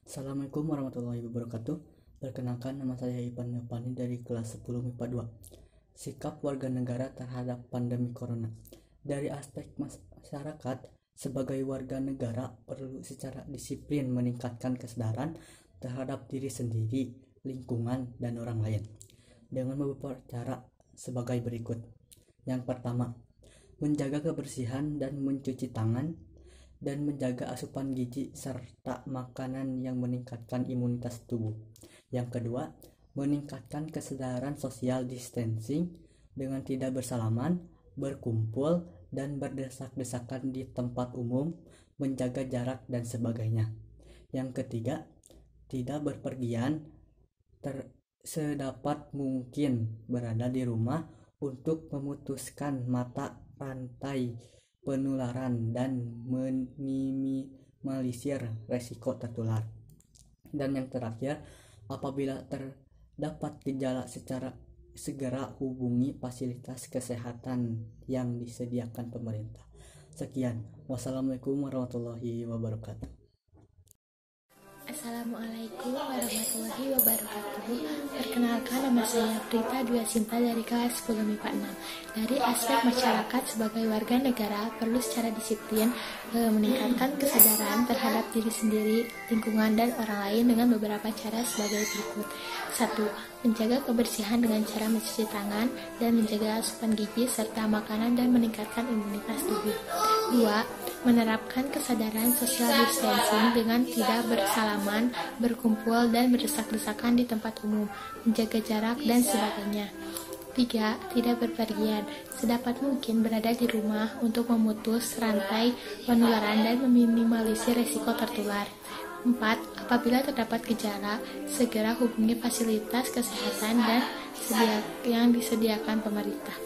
Assalamualaikum warahmatullahi wabarakatuh. Perkenalkan, nama saya Ivan Yopani dari kelas 10 MIPA 2. Sikap warga negara terhadap pandemi corona. Dari aspek masyarakat, sebagai warga negara perlu secara disiplin meningkatkan kesadaran terhadap diri sendiri, lingkungan, dan orang lain dengan beberapa cara sebagai berikut. Yang pertama, menjaga kebersihan dan mencuci tangan dan menjaga asupan gizi serta makanan yang meningkatkan imunitas tubuh. Yang kedua, meningkatkan kesadaran social distancing dengan tidak bersalaman, berkumpul, dan berdesak-desakan di tempat umum, menjaga jarak dan sebagainya. Yang ketiga, tidak berpergian, sedapat mungkin berada di rumah untuk memutuskan mata rantai penularan dan meminimalisir resiko tertular. Dan yang terakhir, apabila terdapat gejala secara segera hubungi fasilitas kesehatan yang disediakan pemerintah. Sekian. Wassalamualaikum warahmatullahi wabarakatuh. Assalamualaikum warahmatullahi wabarakatuh. Perkenalkan, nama saya Prita Dwi Sinta dari kelas 10 MIPA 6. Dari aspek masyarakat sebagai warga negara perlu secara disiplin meningkatkan kesadaran terhadap diri sendiri, lingkungan, dan orang lain dengan beberapa cara sebagai berikut. 1. Menjaga kebersihan dengan cara mencuci tangan dan menjaga asupan gizi serta makanan dan meningkatkan imunitas tubuh. 2. Menerapkan kesadaran social distancing dengan tidak bersalaman, berkumpul, dan berdesak-desakan di tempat umum, menjaga jarak, dan sebagainya. 3. Tidak berpergian, sedapat mungkin berada di rumah untuk memutus rantai penularan dan meminimalisir resiko tertular. 4. Apabila terdapat gejala, segera hubungi fasilitas kesehatan dan yang disediakan pemerintah.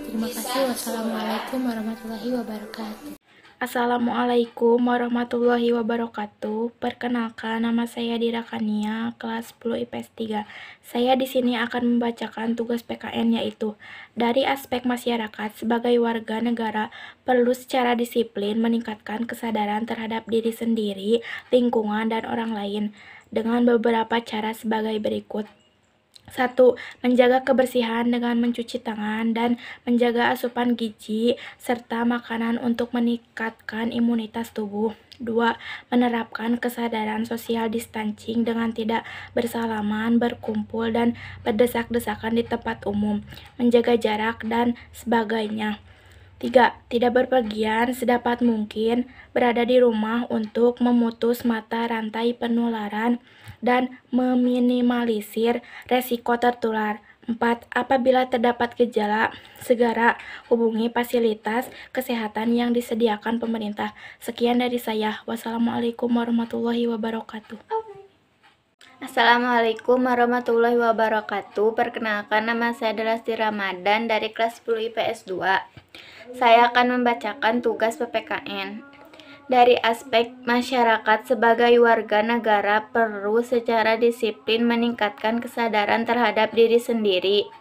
Terima kasih. Wassalamualaikum warahmatullahi wabarakatuh. Assalamualaikum warahmatullahi wabarakatuh. Perkenalkan, nama saya Dira Kania, kelas 10 IPS 3. Saya di sini akan membacakan tugas PKN, yaitu dari aspek masyarakat sebagai warga negara perlu secara disiplin meningkatkan kesadaran terhadap diri sendiri, lingkungan, dan orang lain dengan beberapa cara sebagai berikut. 1. Menjaga kebersihan dengan mencuci tangan dan menjaga asupan gizi serta makanan untuk meningkatkan imunitas tubuh. 2. Menerapkan kesadaran social distancing dengan tidak bersalaman, berkumpul, dan berdesak-desakan di tempat umum, menjaga jarak, dan sebagainya. 3. Tidak berpergian, sedapat mungkin berada di rumah untuk memutus mata rantai penularan dan meminimalisir resiko tertular. 4. Apabila terdapat gejala, segera hubungi fasilitas kesehatan yang disediakan pemerintah. Sekian dari saya. Wassalamualaikum warahmatullahi wabarakatuh. Assalamualaikum warahmatullahi wabarakatuh. Perkenalkan, nama saya Delasti Ramadan dari kelas 10 IPS 2. Saya akan membacakan tugas PPKN. Dari aspek masyarakat sebagai warga negara perlu secara disiplin meningkatkan kesadaran terhadap diri sendiri,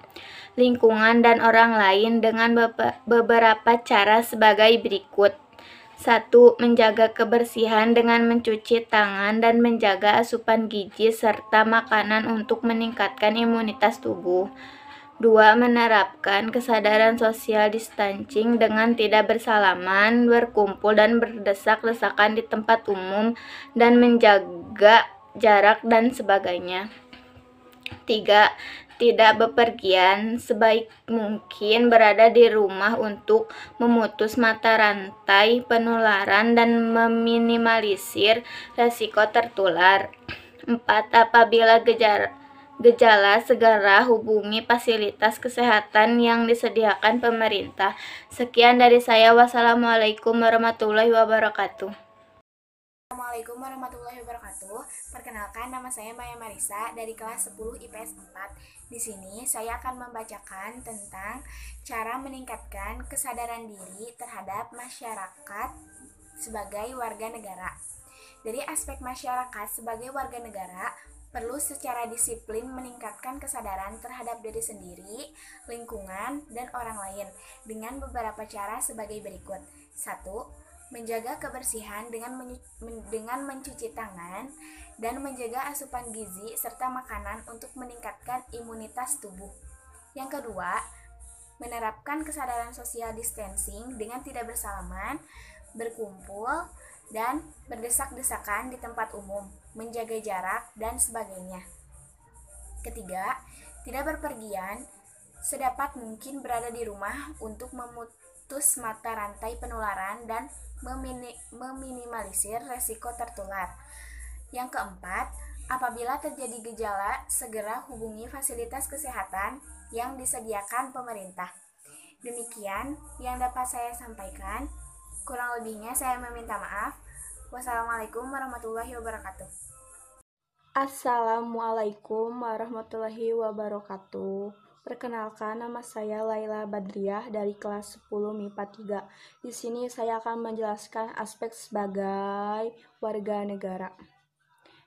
lingkungan, dan orang lain dengan beberapa cara sebagai berikut. 1. Menjaga kebersihan dengan mencuci tangan dan menjaga asupan gizi serta makanan untuk meningkatkan imunitas tubuh. 2. Menerapkan kesadaran social distancing dengan tidak bersalaman, berkumpul, dan berdesak-desakan di tempat umum dan menjaga jarak dan sebagainya. 3. Tidak bepergian, sebaik mungkin berada di rumah untuk memutus mata rantai penularan dan meminimalisir resiko tertular. 4. Apabila gejala, segera hubungi fasilitas kesehatan yang disediakan pemerintah. Sekian dari saya. Wassalamualaikum warahmatullahi wabarakatuh. Assalamualaikum warahmatullahi wabarakatuh. Perkenalkan, nama saya Maya Marisa dari kelas 10 IPS 4. Di sini saya akan membacakan tentang cara meningkatkan kesadaran diri terhadap masyarakat sebagai warga negara. Dari aspek masyarakat sebagai warga negara perlu secara disiplin meningkatkan kesadaran terhadap diri sendiri, lingkungan, dan orang lain dengan beberapa cara sebagai berikut. 1. Menjaga kebersihan dengan mencuci tangan dan menjaga asupan gizi serta makanan untuk meningkatkan imunitas tubuh. Yang kedua, menerapkan kesadaran social distancing dengan tidak bersalaman, berkumpul, dan berdesak-desakan di tempat umum, menjaga jarak, dan sebagainya. Ketiga, tidak berpergian, sedapat mungkin berada di rumah untuk memutus mata rantai penularan dan meminimalisir resiko tertular. Yang keempat, apabila terjadi gejala, segera hubungi fasilitas kesehatan yang disediakan pemerintah. Demikian yang dapat saya sampaikan. Kurang lebihnya saya meminta maaf. Wassalamualaikum warahmatullahi wabarakatuh. Assalamualaikum warahmatullahi wabarakatuh. Perkenalkan, nama saya Laila Badriah dari kelas 10 MIPA 3. Di sini saya akan menjelaskan aspek sebagai warga negara.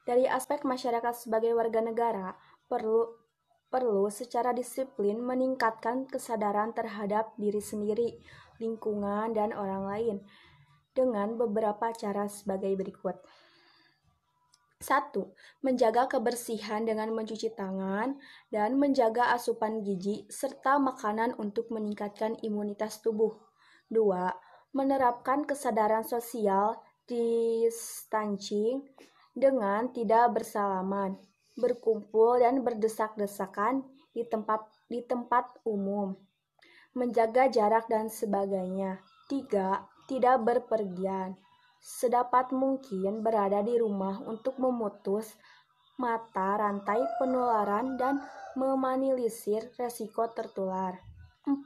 Dari aspek masyarakat sebagai warga negara, perlu secara disiplin meningkatkan kesadaran terhadap diri sendiri, lingkungan, dan orang lain dengan beberapa cara sebagai berikut. 1. Menjaga kebersihan dengan mencuci tangan dan menjaga asupan gizi serta makanan untuk meningkatkan imunitas tubuh. 2. Menerapkan kesadaran sosial distancing dengan tidak bersalaman, berkumpul dan berdesak-desakan di tempat umum, menjaga jarak dan sebagainya. 3. Tidak berpergian, sedapat mungkin berada di rumah untuk memutus mata rantai penularan dan meminimalisir resiko tertular. 4.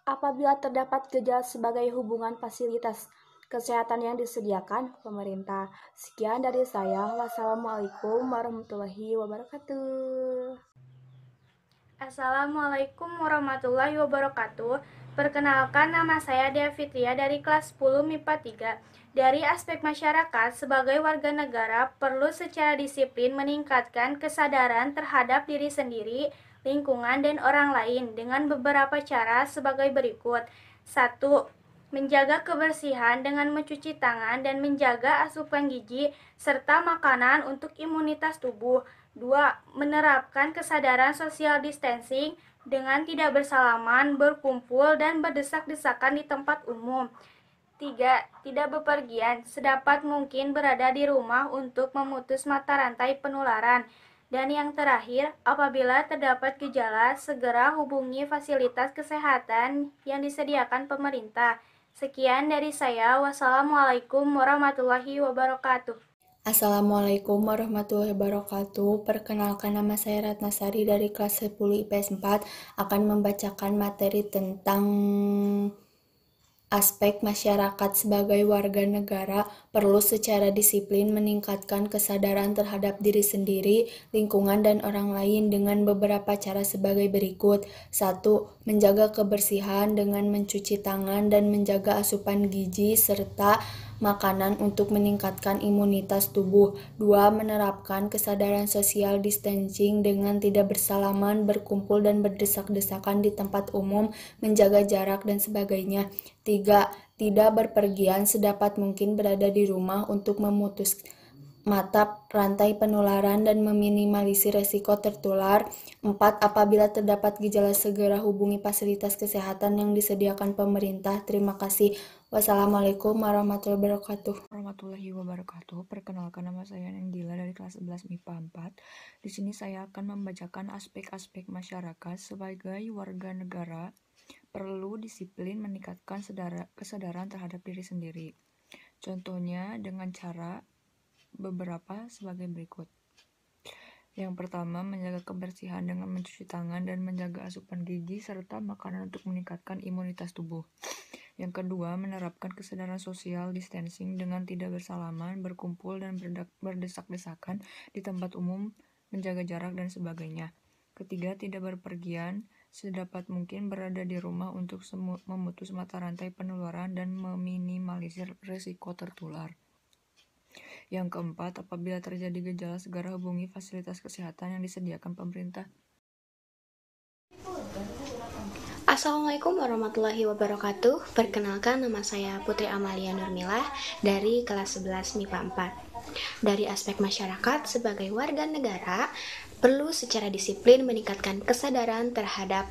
Apabila terdapat gejala sebagai hubungan fasilitas kesehatan yang disediakan pemerintah. Sekian dari saya. Wassalamualaikum warahmatullahi wabarakatuh. Assalamualaikum warahmatullahi wabarakatuh. Perkenalkan, nama saya Dea Fitria dari kelas 10 MIPA 3. Dari aspek masyarakat, sebagai warga negara perlu secara disiplin meningkatkan kesadaran terhadap diri sendiri, lingkungan, dan orang lain dengan beberapa cara sebagai berikut. 1. Menjaga kebersihan dengan mencuci tangan dan menjaga asupan gizi serta makanan untuk imunitas tubuh. 2. Menerapkan kesadaran social distancing dengan tidak bersalaman, berkumpul, dan berdesak-desakan di tempat umum. 3. Tidak bepergian, sedapat mungkin berada di rumah untuk memutus mata rantai penularan. Dan yang terakhir, apabila terdapat gejala, segera hubungi fasilitas kesehatan yang disediakan pemerintah. Sekian dari saya. Wassalamualaikum warahmatullahi wabarakatuh. Assalamualaikum warahmatullahi wabarakatuh. Perkenalkan, nama saya Ratnasari dari kelas 10 IPS 4 akan membacakan materi tentang aspek masyarakat sebagai warga negara perlu secara disiplin meningkatkan kesadaran terhadap diri sendiri, lingkungan, dan orang lain dengan beberapa cara sebagai berikut. 1. Menjaga kebersihan dengan mencuci tangan dan menjaga asupan gizi serta makanan untuk meningkatkan imunitas tubuh. 2. Menerapkan kesadaran social distancing dengan tidak bersalaman, berkumpul, dan berdesak-desakan di tempat umum, menjaga jarak, dan sebagainya. 3. Tidak berpergian, sedapat mungkin berada di rumah untuk memutus mata rantai penularan dan meminimalisir resiko tertular. 4. Apabila terdapat gejala, segera hubungi fasilitas kesehatan yang disediakan pemerintah. Terima kasih. Wassalamualaikum warahmatullahi wabarakatuh. Perkenalkan, nama saya Nendila dari kelas 11 MIPA 4. Di sini saya akan membacakan aspek-aspek masyarakat sebagai warga negara perlu disiplin meningkatkan kesadaran terhadap diri sendiri. Contohnya dengan cara beberapa sebagai berikut. Yang pertama, menjaga kebersihan dengan mencuci tangan dan menjaga asupan gizi serta makanan untuk meningkatkan imunitas tubuh. Yang kedua, menerapkan kesadaran social distancing dengan tidak bersalaman, berkumpul, dan berdesak-desakan di tempat umum, menjaga jarak, dan sebagainya. Ketiga, tidak berpergian, sedapat mungkin berada di rumah untuk memutus mata rantai penularan dan meminimalisir risiko tertular. Yang keempat, apabila terjadi gejala, segera hubungi fasilitas kesehatan yang disediakan pemerintah. Assalamualaikum warahmatullahi wabarakatuh. Perkenalkan, nama saya Putri Amalia Nurmilah dari kelas 11 MIPA 4. Dari aspek masyarakat sebagai warga negara, perlu secara disiplin meningkatkan kesadaran terhadap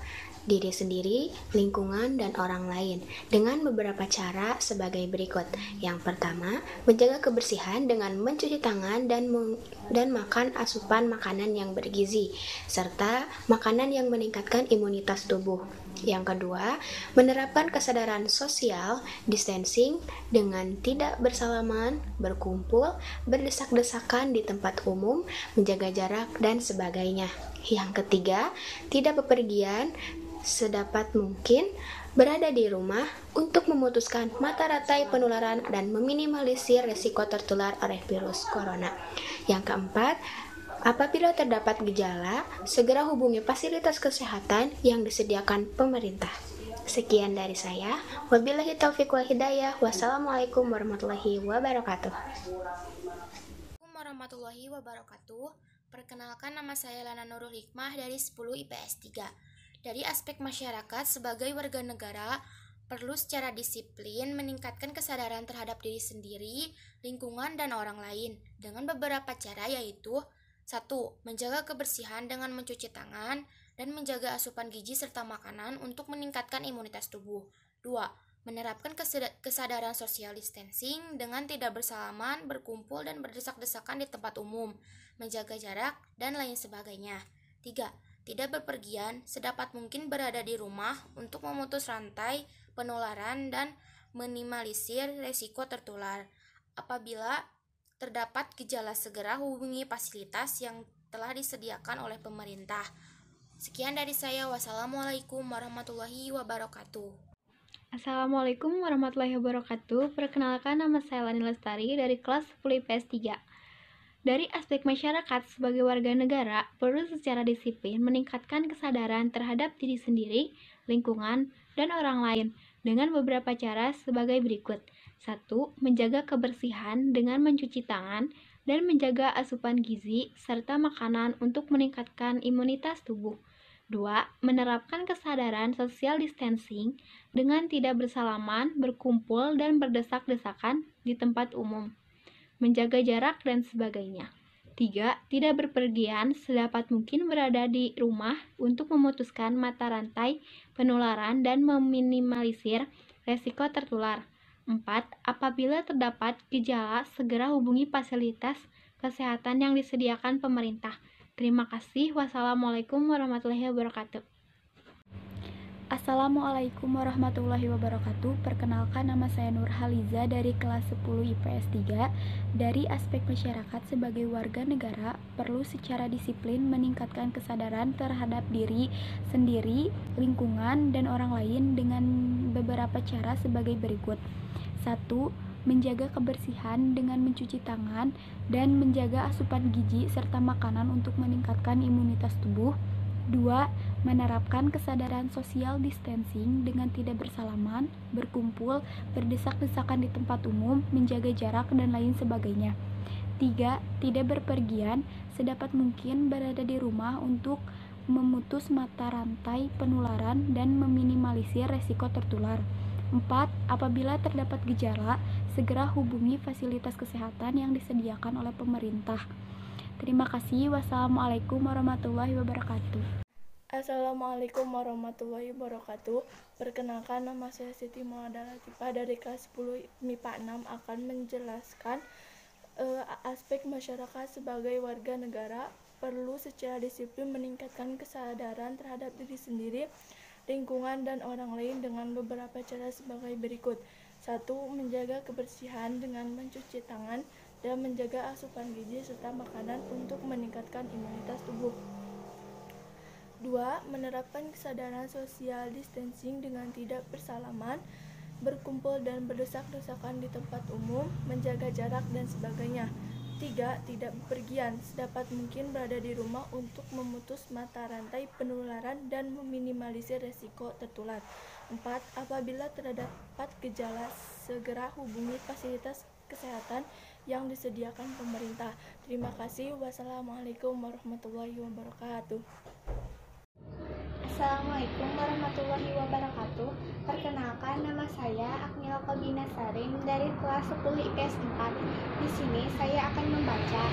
diri sendiri, lingkungan, dan orang lain dengan beberapa cara sebagai berikut. Yang pertama, menjaga kebersihan dengan mencuci tangan dan makan asupan makanan yang bergizi, serta makanan yang meningkatkan imunitas tubuh. Yang kedua, menerapkan kesadaran social distancing dengan tidak bersalaman, berkumpul, berdesak-desakan di tempat umum, menjaga jarak, dan sebagainya. Yang ketiga, tidak bepergian, sedapat mungkin berada di rumah untuk memutuskan mata rantai penularan dan meminimalisir risiko tertular oleh virus corona. Yang keempat, apabila terdapat gejala, segera hubungi fasilitas kesehatan yang disediakan pemerintah. Sekian dari saya. Wabillahi taufiq wal hidayah. Wassalamualaikum warahmatullahi wabarakatuh. Warahmatullahi wabarakatuh. Perkenalkan, nama saya Lana Nurul Hikmah dari 10 IPS 3. Dari aspek masyarakat sebagai warga negara, perlu secara disiplin meningkatkan kesadaran terhadap diri sendiri, lingkungan, dan orang lain dengan beberapa cara, yaitu 1. Menjaga kebersihan dengan mencuci tangan dan menjaga asupan gizi serta makanan untuk meningkatkan imunitas tubuh. 2. Menerapkan kesadaran social distancing dengan tidak bersalaman, berkumpul, dan berdesak-desakan di tempat umum, menjaga jarak, dan lain sebagainya. 3. Tidak berpergian, sedapat mungkin berada di rumah untuk memutus rantai penularan dan minimalisir resiko tertular. Apabila terdapat gejala, segera hubungi fasilitas yang telah disediakan oleh pemerintah. Sekian dari saya. Wassalamualaikum warahmatullahi wabarakatuh. Assalamualaikum warahmatullahi wabarakatuh. Perkenalkan, nama saya Lani Lestari dari kelas 10 IPS 3. Dari aspek masyarakat sebagai warga negara, perlu secara disiplin meningkatkan kesadaran terhadap diri sendiri, lingkungan, dan orang lain dengan beberapa cara sebagai berikut. 1. Menjaga kebersihan dengan mencuci tangan dan menjaga asupan gizi serta makanan untuk meningkatkan imunitas tubuh. 2. Menerapkan kesadaran social distancing dengan tidak bersalaman, berkumpul, dan berdesak-desakan di tempat umum, menjaga jarak, dan sebagainya. 3. Tidak berpergian, sedapat mungkin berada di rumah untuk memutuskan mata rantai penularan dan meminimalisir resiko tertular. 4. Apabila terdapat gejala, segera hubungi fasilitas kesehatan yang disediakan pemerintah. Terima kasih. Wassalamualaikum warahmatullahi wabarakatuh. Assalamualaikum warahmatullahi wabarakatuh. Perkenalkan, nama saya Nur Haliza dari kelas 10 IPS 3. Dari aspek masyarakat sebagai warga negara, perlu secara disiplin meningkatkan kesadaran terhadap diri sendiri, lingkungan, dan orang lain dengan beberapa cara sebagai berikut. 1. Menjaga kebersihan dengan mencuci tangan dan menjaga asupan gizi serta makanan untuk meningkatkan imunitas tubuh. 2. Menerapkan kesadaran social distancing dengan tidak bersalaman, berkumpul, berdesak-desakan di tempat umum, menjaga jarak, dan lain sebagainya. 3. Tidak berpergian, sedapat mungkin berada di rumah untuk memutus mata rantai penularan dan meminimalisir resiko tertular. 4. Apabila terdapat gejala, segera hubungi fasilitas kesehatan yang disediakan oleh pemerintah. Terima kasih. Wassalamualaikum warahmatullahi wabarakatuh. Assalamualaikum warahmatullahi wabarakatuh. Perkenalkan, nama saya Siti Maulada Latifah dari kelas 10 MIPA 6 akan menjelaskan aspek masyarakat sebagai warga negara perlu secara disiplin meningkatkan kesadaran terhadap diri sendiri, lingkungan, dan orang lain dengan beberapa cara sebagai berikut. 1. Menjaga kebersihan dengan mencuci tangan dan menjaga asupan gizi serta makanan untuk meningkatkan imunitas tubuh. 2. Menerapkan kesadaran social distancing dengan tidak bersalaman, berkumpul, dan berdesak-desakan di tempat umum, menjaga jarak, dan sebagainya. 3. Tidak bepergian, sedapat mungkin berada di rumah untuk memutus mata rantai penularan dan meminimalisir resiko tertular. 4. Apabila terdapat gejala, segera hubungi fasilitas kesehatan yang disediakan pemerintah. Terima kasih. Wassalamualaikum warahmatullahi wabarakatuh. Assalamualaikum warahmatullahi wabarakatuh. Perkenalkan, nama saya Akmila Kobina Sarin dari kelas 10 IPS 4. Di sini saya akan membaca membaca.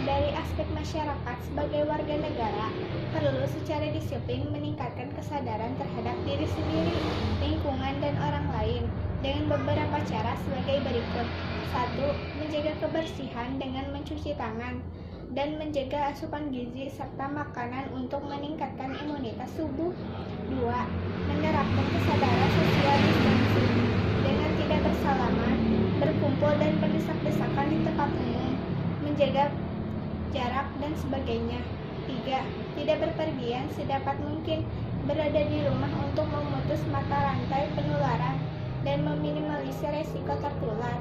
Dari aspek masyarakat sebagai warga negara, perlu secara disiplin meningkatkan kesadaran terhadap diri sendiri, lingkungan, dan orang lain dengan beberapa cara sebagai berikut. 1. Menjaga kebersihan dengan mencuci tangan dan menjaga asupan gizi serta makanan untuk meningkatkan imunitas tubuh. 2. Menerapkan kesadaran social distancing dengan tidak bersalaman, berkumpul dan berdesak-desakan di tempat umum, menjaga jarak, dan sebagainya. 3. Tidak berpergian sedapat mungkin, berada di rumah untuk memutus mata rantai penularan dan meminimalisir resiko tertular.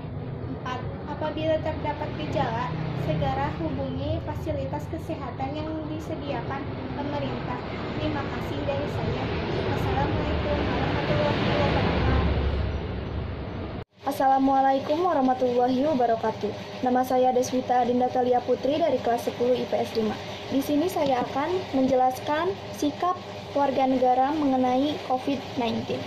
4. Apabila terdapat gejala, segera hubungi fasilitas kesehatan yang disediakan pemerintah. Terima kasih dari saya. Wassalamualaikum warahmatullahi wabarakatuh. Assalamualaikum warahmatullahi wabarakatuh. Nama saya Deswita Adinda Talia Putri dari kelas 10 IPS 5. Di sini saya akan menjelaskan sikap warga negara mengenai COVID-19.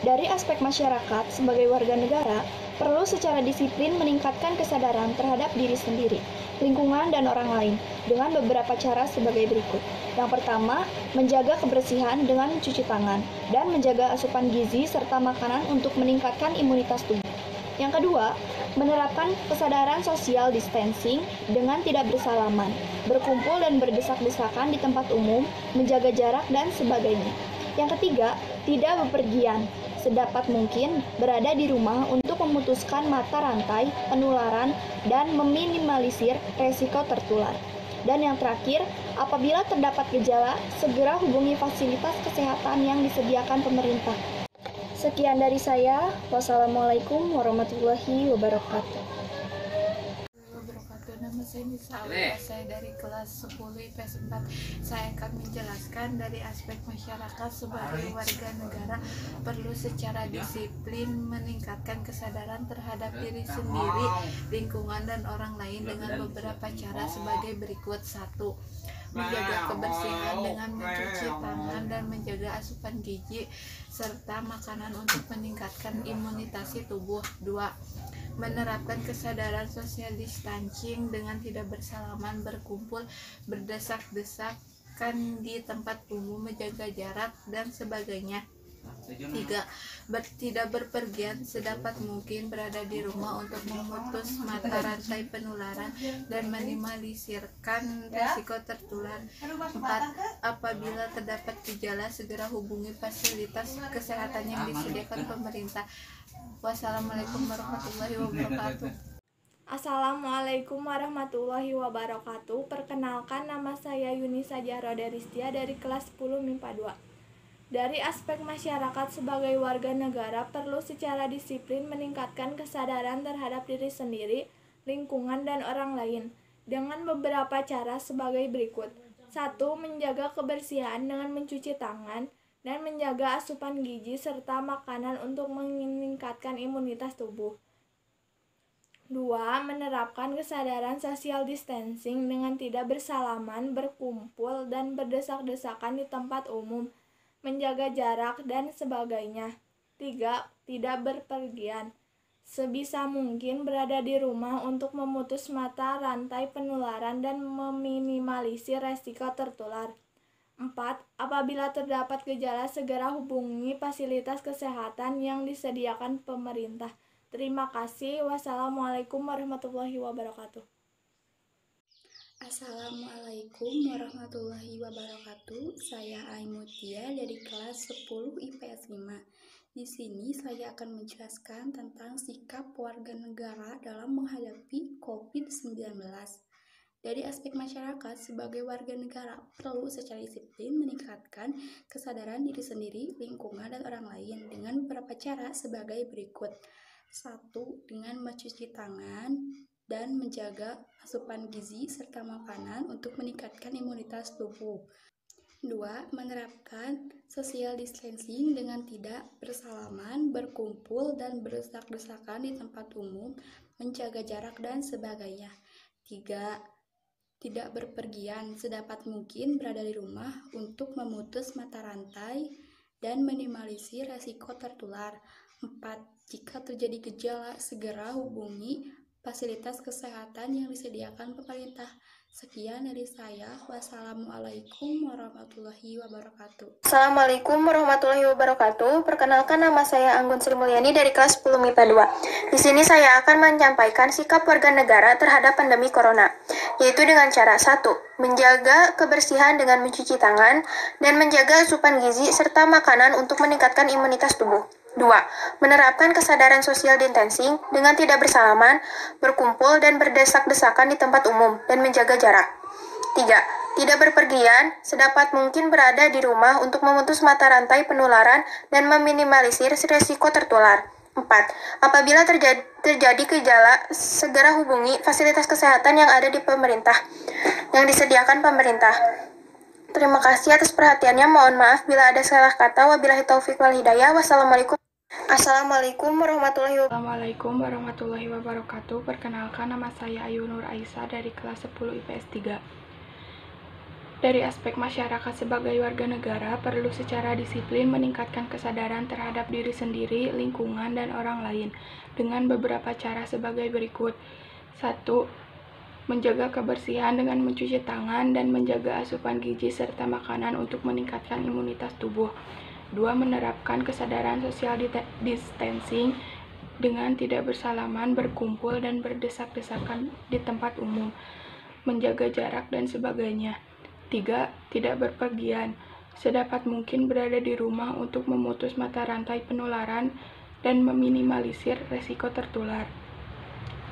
Dari aspek masyarakat sebagai warga negara, perlu secara disiplin meningkatkan kesadaran terhadap diri sendiri, lingkungan, dan orang lain dengan beberapa cara sebagai berikut. Yang pertama, menjaga kebersihan dengan mencuci tangan dan menjaga asupan gizi serta makanan untuk meningkatkan imunitas tubuh. Yang kedua, menerapkan kesadaran social distancing dengan tidak bersalaman, berkumpul dan berdesak-desakan di tempat umum, menjaga jarak, dan sebagainya. Yang ketiga, tidak bepergian, sedapat mungkin berada di rumah untuk memutuskan mata rantai penularan dan meminimalisir resiko tertular. Dan yang terakhir, apabila terdapat gejala, segera hubungi fasilitas kesehatan yang disediakan pemerintah. Sekian dari saya. Wassalamualaikum warahmatullahi wabarakatuh. Nama saya Nisa Alia, saya dari kelas 10 IPS 4. Saya akan menjelaskan dari aspek masyarakat sebagai warga negara perlu secara disiplin meningkatkan kesadaran terhadap diri sendiri, lingkungan, dan orang lain dengan beberapa cara sebagai berikut. 1. Menjaga kebersihan dengan mencuci tangan dan menjaga asupan gizi serta makanan untuk meningkatkan imunitas tubuh. 2. Menerapkan kesadaran social distancing dengan tidak bersalaman, berkumpul, berdesak-desakan di tempat umum, menjaga jarak, dan sebagainya. 3. Tidak berpergian sedapat mungkin, berada di rumah untuk memutus mata rantai penularan dan meminimalisirkan risiko tertular. 4. Apabila terdapat gejala, segera hubungi fasilitas kesehatan yang disediakan pemerintah. Wassalamualaikum warahmatullahi wabarakatuh. Assalamualaikum warahmatullahi wabarakatuh. Perkenalkan, nama saya Yunisa Jaroderistia dari kelas 10 MIPA 2. Dari aspek masyarakat sebagai warga negara perlu secara disiplin meningkatkan kesadaran terhadap diri sendiri, lingkungan, dan orang lain dengan beberapa cara sebagai berikut. 1. Menjaga kebersihan dengan mencuci tangan dan menjaga asupan gizi serta makanan untuk meningkatkan imunitas tubuh. 2. Menerapkan kesadaran social distancing dengan tidak bersalaman, berkumpul, dan berdesak-desakan di tempat umum, menjaga jarak, dan sebagainya. 3. Tidak berpergian, sebisa mungkin berada di rumah untuk memutus mata rantai penularan dan meminimalisir resiko tertular. 4. Apabila terdapat gejala, segera hubungi fasilitas kesehatan yang disediakan pemerintah. Terima kasih. Wassalamualaikum warahmatullahi wabarakatuh. Assalamualaikum warahmatullahi wabarakatuh. Saya Aimutia dari kelas 10 IPS 5. Di sini saya akan menjelaskan tentang sikap warga negara dalam menghadapi COVID-19. Dari aspek masyarakat sebagai warga negara perlu secara disiplin meningkatkan kesadaran diri sendiri, lingkungan, dan orang lain dengan beberapa cara sebagai berikut. 1. Dengan mencuci tangan dan menjaga asupan gizi serta makanan untuk meningkatkan imunitas tubuh. 2. Menerapkan social distancing dengan tidak bersalaman, berkumpul, dan berdesak-desakan di tempat umum, menjaga jarak, dan sebagainya. 3. Tidak berpergian, sedapat mungkin berada di rumah untuk memutus mata rantai dan minimalisir resiko tertular. 4. Jika terjadi gejala, segera hubungi fasilitas kesehatan yang disediakan pemerintah. Sekian dari saya. Wassalamualaikum warahmatullahi wabarakatuh. Assalamualaikum warahmatullahi wabarakatuh. Perkenalkan, nama saya Anggun Sri Mulyani dari kelas 10 MIPA 2. Di sini saya akan menyampaikan sikap warga negara terhadap pandemi corona, yaitu dengan cara 1. Menjaga kebersihan dengan mencuci tangan dan menjaga asupan gizi serta makanan untuk meningkatkan imunitas tubuh. 2. Menerapkan kesadaran social distancing dengan tidak bersalaman, berkumpul dan berdesak-desakan di tempat umum, dan menjaga jarak. 3. Tidak berpergian, sedapat mungkin berada di rumah untuk memutus mata rantai penularan dan meminimalisir risiko tertular. 4. Apabila terjadi gejala, segera hubungi fasilitas kesehatan yang ada di pemerintah, yang disediakan pemerintah. Terima kasih atas perhatiannya. Mohon maaf bila ada salah kata. Wabillahi taufik wal hidayah. Assalamualaikum warahmatullahi wabarakatuh. Perkenalkan, nama saya Ayu Nur Aisyah dari kelas 10 IPS 3. Dari aspek masyarakat sebagai warga negara, perlu secara disiplin meningkatkan kesadaran terhadap diri sendiri, lingkungan, dan orang lain dengan beberapa cara sebagai berikut. 1. Menjaga kebersihan dengan mencuci tangan dan menjaga asupan gizi serta makanan untuk meningkatkan imunitas tubuh. 2. Menerapkan kesadaran social distancing dengan tidak bersalaman, berkumpul, dan berdesak-desakan di tempat umum, menjaga jarak, dan sebagainya. 3. Tidak berpergian, sedapat mungkin berada di rumah untuk memutus mata rantai penularan dan meminimalisir resiko tertular.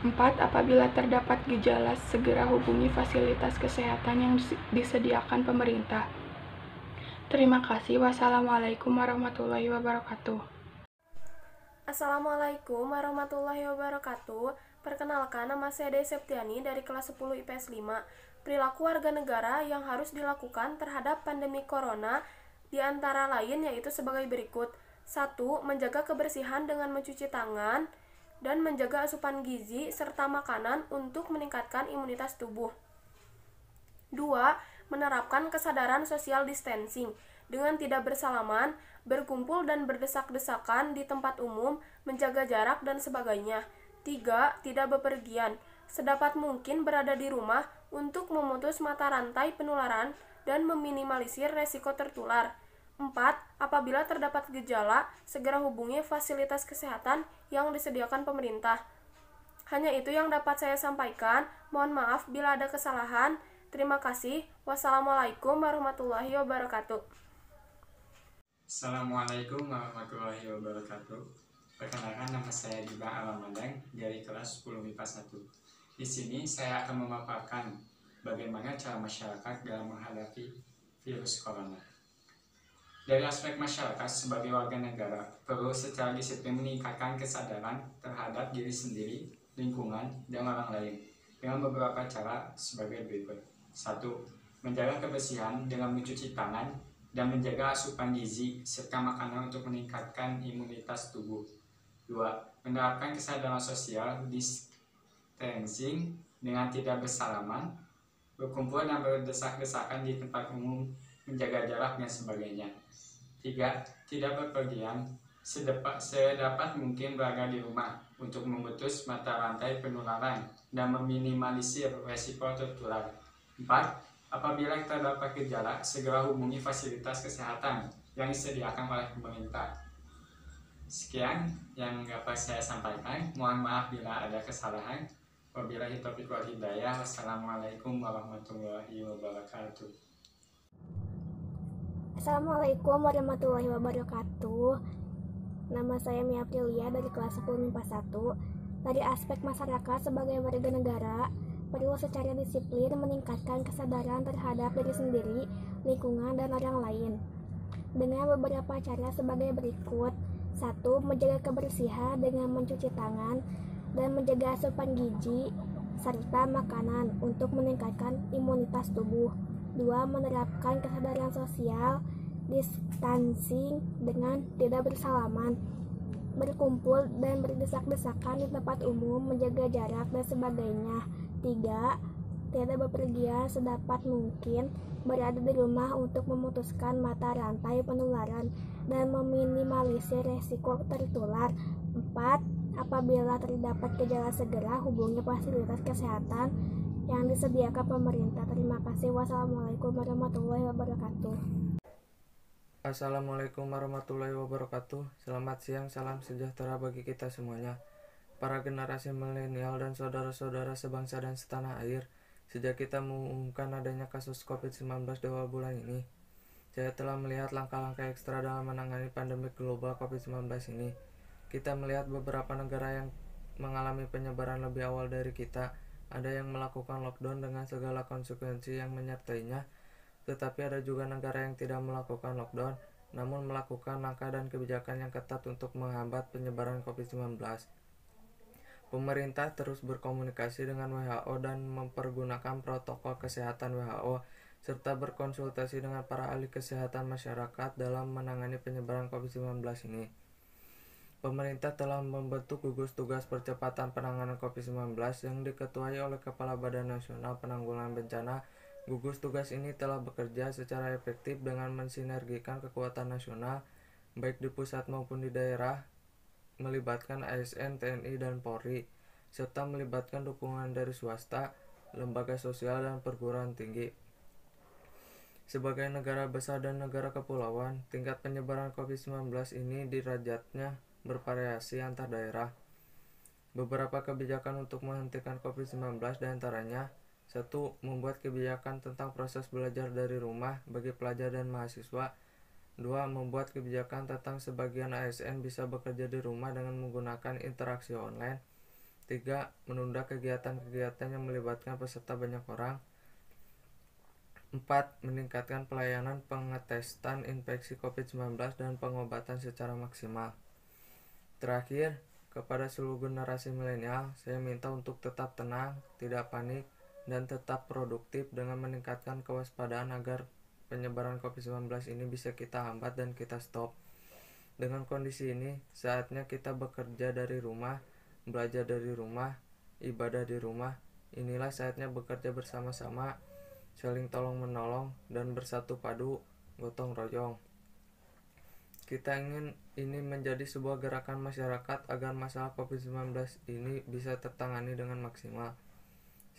4. Apabila terdapat gejala, segera hubungi fasilitas kesehatan yang disediakan pemerintah. Terima kasih. Wassalamualaikum warahmatullahi wabarakatuh. Assalamualaikum warahmatullahi wabarakatuh. Perkenalkan, nama saya Dei Septiani dari kelas 10 IPS 5. Perilaku warga negara yang harus dilakukan terhadap pandemi corona diantara lain yaitu sebagai berikut. 1. Menjaga kebersihan dengan mencuci tangan dan menjaga asupan gizi serta makanan untuk meningkatkan imunitas tubuh. 2. Menerapkan kesadaran social distancing dengan tidak bersalaman, berkumpul dan berdesak-desakan di tempat umum, menjaga jarak dan sebagainya. 3. Tidak bepergian, sedapat mungkin berada di rumah untuk memutus mata rantai penularan dan meminimalisir resiko tertular. 4. Apabila terdapat gejala, segera hubungi fasilitas kesehatan yang disediakan pemerintah. Hanya itu yang dapat saya sampaikan. Mohon maaf bila ada kesalahan. Terima kasih. Wassalamualaikum warahmatullahi wabarakatuh. Assalamualaikum warahmatullahi wabarakatuh. Perkenalkan, nama saya Diba Alamadang dari kelas 10 MIPA 1. Di sini saya akan memaparkan bagaimana cara masyarakat dalam menghadapi virus corona. Dari aspek masyarakat sebagai warga negara, perlu secara disiplin meningkatkan kesadaran terhadap diri sendiri, lingkungan, dan orang lain dengan beberapa cara sebagai berikut. 1. Menjaga kebersihan dengan mencuci tangan dan menjaga asupan gizi serta makanan untuk meningkatkan imunitas tubuh. 2. Menerapkan kesadaran sosial distancing dengan tidak bersalaman, berkumpul dan berdesak-desakan di tempat umum, menjaga jarak dan sebagainya. 3. Tidak berpergian, sedapat mungkin berada di rumah untuk memutus mata rantai penularan dan meminimalisir resiko tertular. 4. Apabila terdapat gejala, segera hubungi fasilitas kesehatan yang disediakan oleh pemerintah. Sekian yang dapat saya sampaikan. Mohon maaf bila ada kesalahan. Wabillahi taufiq wal hidayah. Wassalamualaikum warahmatullahi wabarakatuh. Assalamualaikum warahmatullahi wabarakatuh. Nama saya Mia Aprilia dari kelas 10 MIPA 1. Dari aspek masyarakat sebagai warga negara, perlu secara disiplin meningkatkan kesadaran terhadap diri sendiri, lingkungan, dan orang lain dengan beberapa cara sebagai berikut. 1. Menjaga kebersihan dengan mencuci tangan dan menjaga asupan gizi serta makanan untuk meningkatkan imunitas tubuh. 2. Menerapkan kesadaran sosial distancing dengan tidak bersalaman, berkumpul dan berdesak-desakan di tempat umum, menjaga jarak dan sebagainya. 3. Tidak bepergian, sedapat mungkin berada di rumah untuk memutuskan mata rantai penularan dan meminimalisir resiko tertular. 4. Apabila terdapat gejala segera hubungi fasilitas kesehatan yang disediakan pemerintah. Terima kasih. Wassalamualaikum warahmatullahi wabarakatuh. Assalamualaikum warahmatullahi wabarakatuh. Selamat siang, salam sejahtera bagi kita semuanya. Para generasi milenial dan saudara-saudara sebangsa dan setanah air, sejak kita mengumumkan adanya kasus COVID-19 di awal bulan ini, saya telah melihat langkah-langkah ekstra dalam menangani pandemi global COVID-19 ini. Kita melihat beberapa negara yang mengalami penyebaran lebih awal dari kita. Ada yang melakukan lockdown dengan segala konsekuensi yang menyertainya, tetapi ada juga negara yang tidak melakukan lockdown, namun melakukan langkah dan kebijakan yang ketat untuk menghambat penyebaran COVID-19. Pemerintah terus berkomunikasi dengan WHO dan mempergunakan protokol kesehatan WHO, serta berkonsultasi dengan para ahli kesehatan masyarakat dalam menangani penyebaran COVID-19 ini. Pemerintah telah membentuk gugus tugas percepatan penanganan COVID-19 yang diketuai oleh Kepala Badan Nasional Penanggulangan Bencana. Gugus tugas ini telah bekerja secara efektif dengan mensinergikan kekuatan nasional, baik di pusat maupun di daerah, melibatkan ASN, TNI, dan Polri, serta melibatkan dukungan dari swasta, lembaga sosial, dan perguruan tinggi. Sebagai negara besar dan negara kepulauan, tingkat penyebaran COVID-19 ini derajatnya bervariasi antar daerah. Beberapa kebijakan untuk menghentikan COVID-19 diantaranya: 1. Membuat kebijakan tentang proses belajar dari rumah bagi pelajar dan mahasiswa. 2. Membuat kebijakan tentang sebagian ASN bisa bekerja di rumah dengan menggunakan interaksi online. 3. Menunda kegiatan-kegiatan yang melibatkan peserta banyak orang. 4. Meningkatkan pelayanan pengetesan infeksi COVID-19 dan pengobatan secara maksimal. Terakhir, kepada seluruh generasi milenial, saya minta untuk tetap tenang, tidak panik, dan tetap produktif dengan meningkatkan kewaspadaan agar penyebaran COVID-19 ini bisa kita hambat dan kita stop. Dengan kondisi ini, saatnya kita bekerja dari rumah, belajar dari rumah, ibadah di rumah. Inilah saatnya bekerja bersama-sama, saling tolong-menolong, dan bersatu padu, gotong royong. Kita ingin ini menjadi sebuah gerakan masyarakat agar masalah COVID-19 ini bisa tertangani dengan maksimal.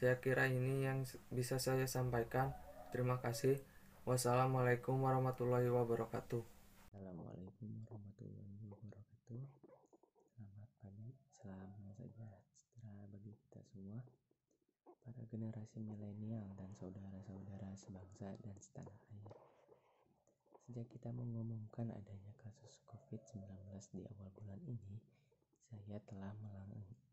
Saya kira ini yang bisa saya sampaikan. Terima kasih. Wassalamualaikum warahmatullahi wabarakatuh. Assalamualaikum warahmatullahi wabarakatuh. Selamat pagi, salam sejahtera bagi kita semua, para generasi milenial dan saudara-saudara sebangsa dan setanah air. Sejak kita mengumumkan adanya kasus COVID-19 di awal bulan ini, saya telah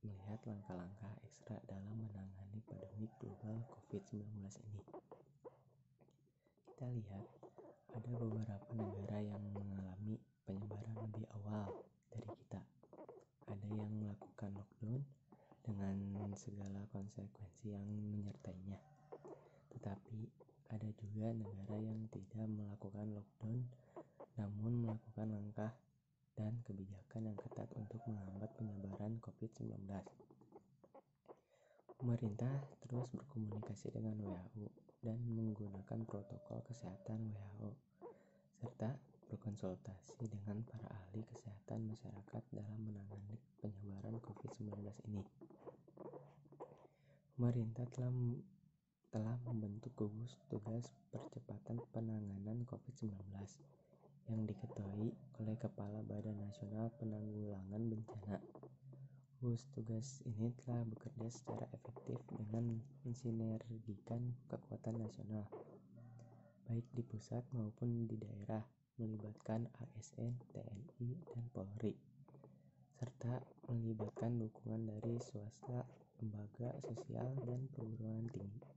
melihat langkah-langkah ekstra dalam menangani pandemi global COVID-19 ini. Kita lihat ada beberapa negara yang mengalami penyebaran lebih awal dari kita. Ada yang melakukan lockdown dengan segala konsekuensi yang menyertainya. Tetapi ada juga negara yang tidak melakukan lockdown, namun melakukan langkah dan kebijakan yang ketat untuk menghambat penyebaran COVID-19. Pemerintah terus berkomunikasi dengan WHO dan menggunakan protokol kesehatan WHO, serta berkonsultasi dengan para ahli kesehatan masyarakat dalam menangani penyebaran COVID-19 ini. Pemerintah telah membentuk gugus tugas percepatan penanganan COVID-19 yang diketuai oleh Kepala Badan Nasional Penanggulangan Bencana. Gugus tugas ini telah bekerja secara efektif dengan mensinergikan kekuatan nasional, baik di pusat maupun di daerah, melibatkan ASN, TNI, dan Polri, serta melibatkan dukungan dari swasta, lembaga sosial, dan perguruan tinggi.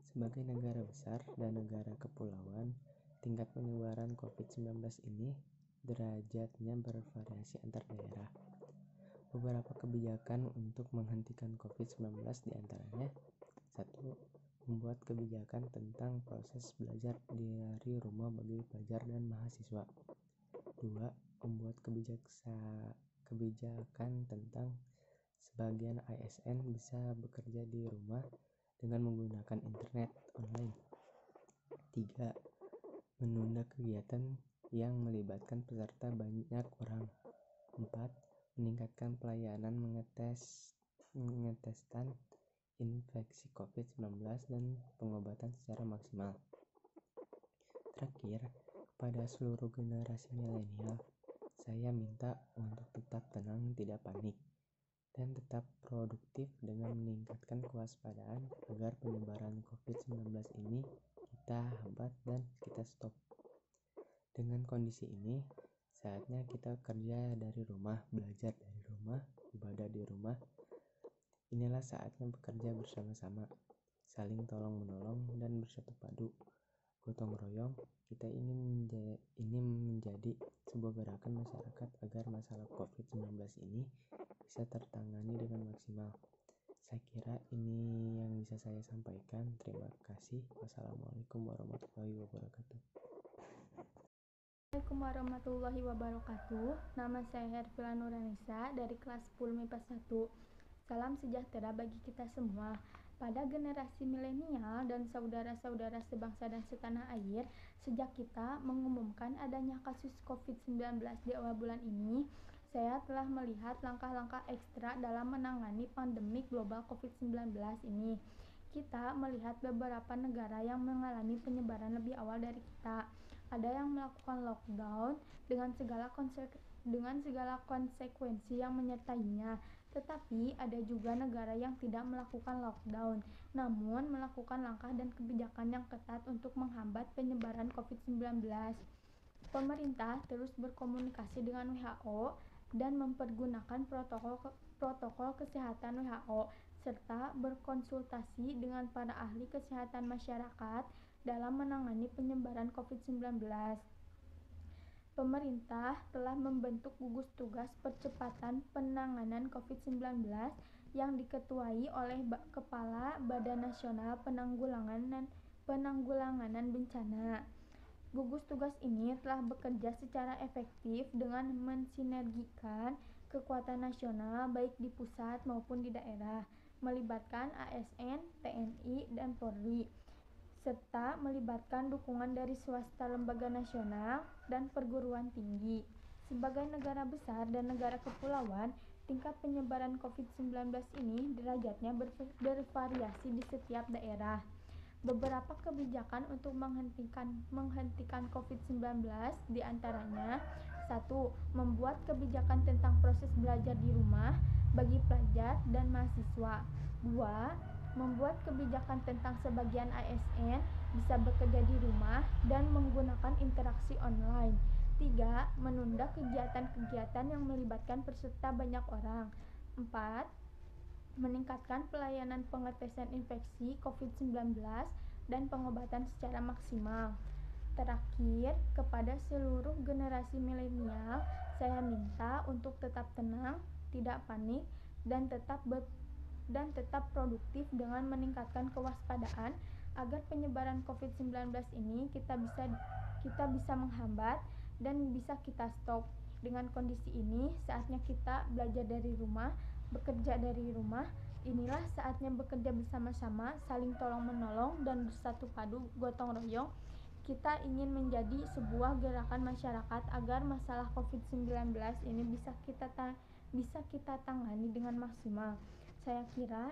Sebagai negara besar dan negara kepulauan, tingkat penyebaran COVID-19 ini derajatnya bervariasi antar daerah. Beberapa kebijakan untuk menghentikan COVID-19 diantaranya: 1. Membuat kebijakan tentang proses belajar dari rumah bagi pelajar dan mahasiswa. 2. Membuat kebijakan tentang sebagian ASN bisa bekerja di rumah dengan menggunakan internet online. 3. Menunda kegiatan yang melibatkan peserta banyak orang. 4. meningkatkan pelayanan mengetestan infeksi COVID-19 dan pengobatan secara maksimal. Terakhir, pada seluruh generasi milenial, saya minta untuk tetap tenang, tidak panik, dan tetap produktif dengan meningkatkan kewaspadaan agar penyebaran COVID-19 ini kita hambat dan kita stop. Dengan kondisi ini, saatnya kita kerja dari rumah, belajar dari rumah, ibadah di rumah. Inilah saatnya bekerja bersama-sama, saling tolong-menolong dan bersatu padu. Gotong royong, kita ingin menjadi sebuah gerakan masyarakat agar masalah COVID-19 ini bisa tertangani dengan maksimal. Saya kira ini yang bisa saya sampaikan. Terima kasih. Wassalamualaikum warahmatullahi wabarakatuh. Assalamualaikum warahmatullahi wabarakatuh. Nama saya Hervila Nuranisa dari kelas 10 MIPA 1. Salam sejahtera bagi kita semua. Pada generasi milenial dan saudara-saudara sebangsa dan setanah air, sejak kita mengumumkan adanya kasus COVID-19 di awal bulan ini, saya telah melihat langkah-langkah ekstra dalam menangani pandemi global COVID-19 ini. Kita melihat beberapa negara yang mengalami penyebaran lebih awal dari kita. Ada yang melakukan lockdown dengan segala konsekuensi yang menyertainya. Tetapi ada juga negara yang tidak melakukan lockdown, namun melakukan langkah dan kebijakan yang ketat untuk menghambat penyebaran COVID-19. Pemerintah terus berkomunikasi dengan WHO dan mempergunakan protokol kesehatan WHO, serta berkonsultasi dengan para ahli kesehatan masyarakat dalam menangani penyebaran COVID-19. Pemerintah telah membentuk gugus tugas percepatan penanganan COVID-19 yang diketuai oleh Kepala Badan Nasional Penanggulangan Bencana. Gugus tugas ini telah bekerja secara efektif dengan mensinergikan kekuatan nasional baik di pusat maupun di daerah, melibatkan ASN, TNI, dan Polri, serta melibatkan dukungan dari swasta, lembaga nasional, dan perguruan tinggi. Sebagai negara besar dan negara kepulauan, tingkat penyebaran COVID-19 ini derajatnya bervariasi di setiap daerah. Beberapa kebijakan untuk menghentikan COVID-19 diantaranya: 1. Membuat kebijakan tentang proses belajar di rumah bagi pelajar dan mahasiswa. 2. Membuat kebijakan tentang sebagian ASN bisa bekerja di rumah dan menggunakan interaksi online. 3. Menunda kegiatan-kegiatan yang melibatkan peserta banyak orang. 4. Meningkatkan pelayanan pengetesan infeksi COVID-19 dan pengobatan secara maksimal. Terakhir, kepada seluruh generasi milenial, saya minta untuk tetap tenang, tidak panik, dan tetap produktif dengan meningkatkan kewaspadaan agar penyebaran COVID-19 ini kita bisa menghambat dan bisa kita stop. Dengan kondisi ini, saatnya kita belajar dari rumah, bekerja dari rumah. Inilah saatnya bekerja bersama-sama, saling tolong-menolong, dan bersatu padu, gotong royong. Kita ingin menjadi sebuah gerakan masyarakat agar masalah COVID-19 ini bisa kita tangani dengan maksimal. Saya kira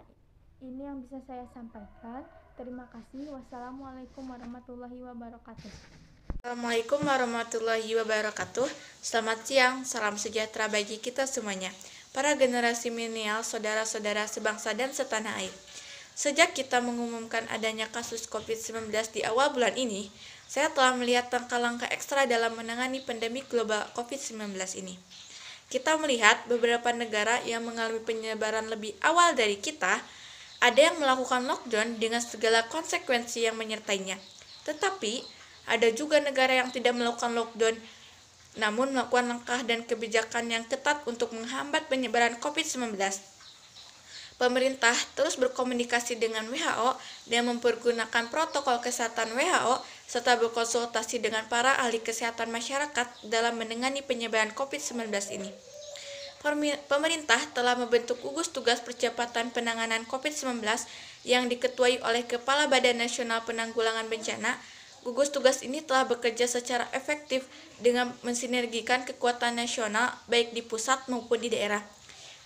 ini yang bisa saya sampaikan. Terima kasih. Wassalamualaikum warahmatullahi wabarakatuh. Assalamualaikum warahmatullahi wabarakatuh. Selamat siang, salam sejahtera bagi kita semuanya. Para generasi milenial, saudara-saudara sebangsa dan setanah air. Sejak kita mengumumkan adanya kasus COVID-19 di awal bulan ini, saya telah melihat langkah-langkah ekstra dalam menangani pandemi global COVID-19 ini. Kita melihat beberapa negara yang mengalami penyebaran lebih awal dari kita, ada yang melakukan lockdown dengan segala konsekuensi yang menyertainya. Tetapi, ada juga negara yang tidak melakukan lockdown, namun melakukan langkah dan kebijakan yang ketat untuk menghambat penyebaran COVID-19. Pemerintah terus berkomunikasi dengan WHO dan mempergunakan protokol kesehatan WHO serta berkonsultasi dengan para ahli kesehatan masyarakat dalam menangani penyebaran COVID-19 ini. Pemerintah telah membentuk gugus tugas percepatan penanganan COVID-19 yang diketuai oleh Kepala Badan Nasional Penanggulangan Bencana Gugus tugas ini telah bekerja secara efektif dengan mensinergikan kekuatan nasional baik di pusat maupun di daerah,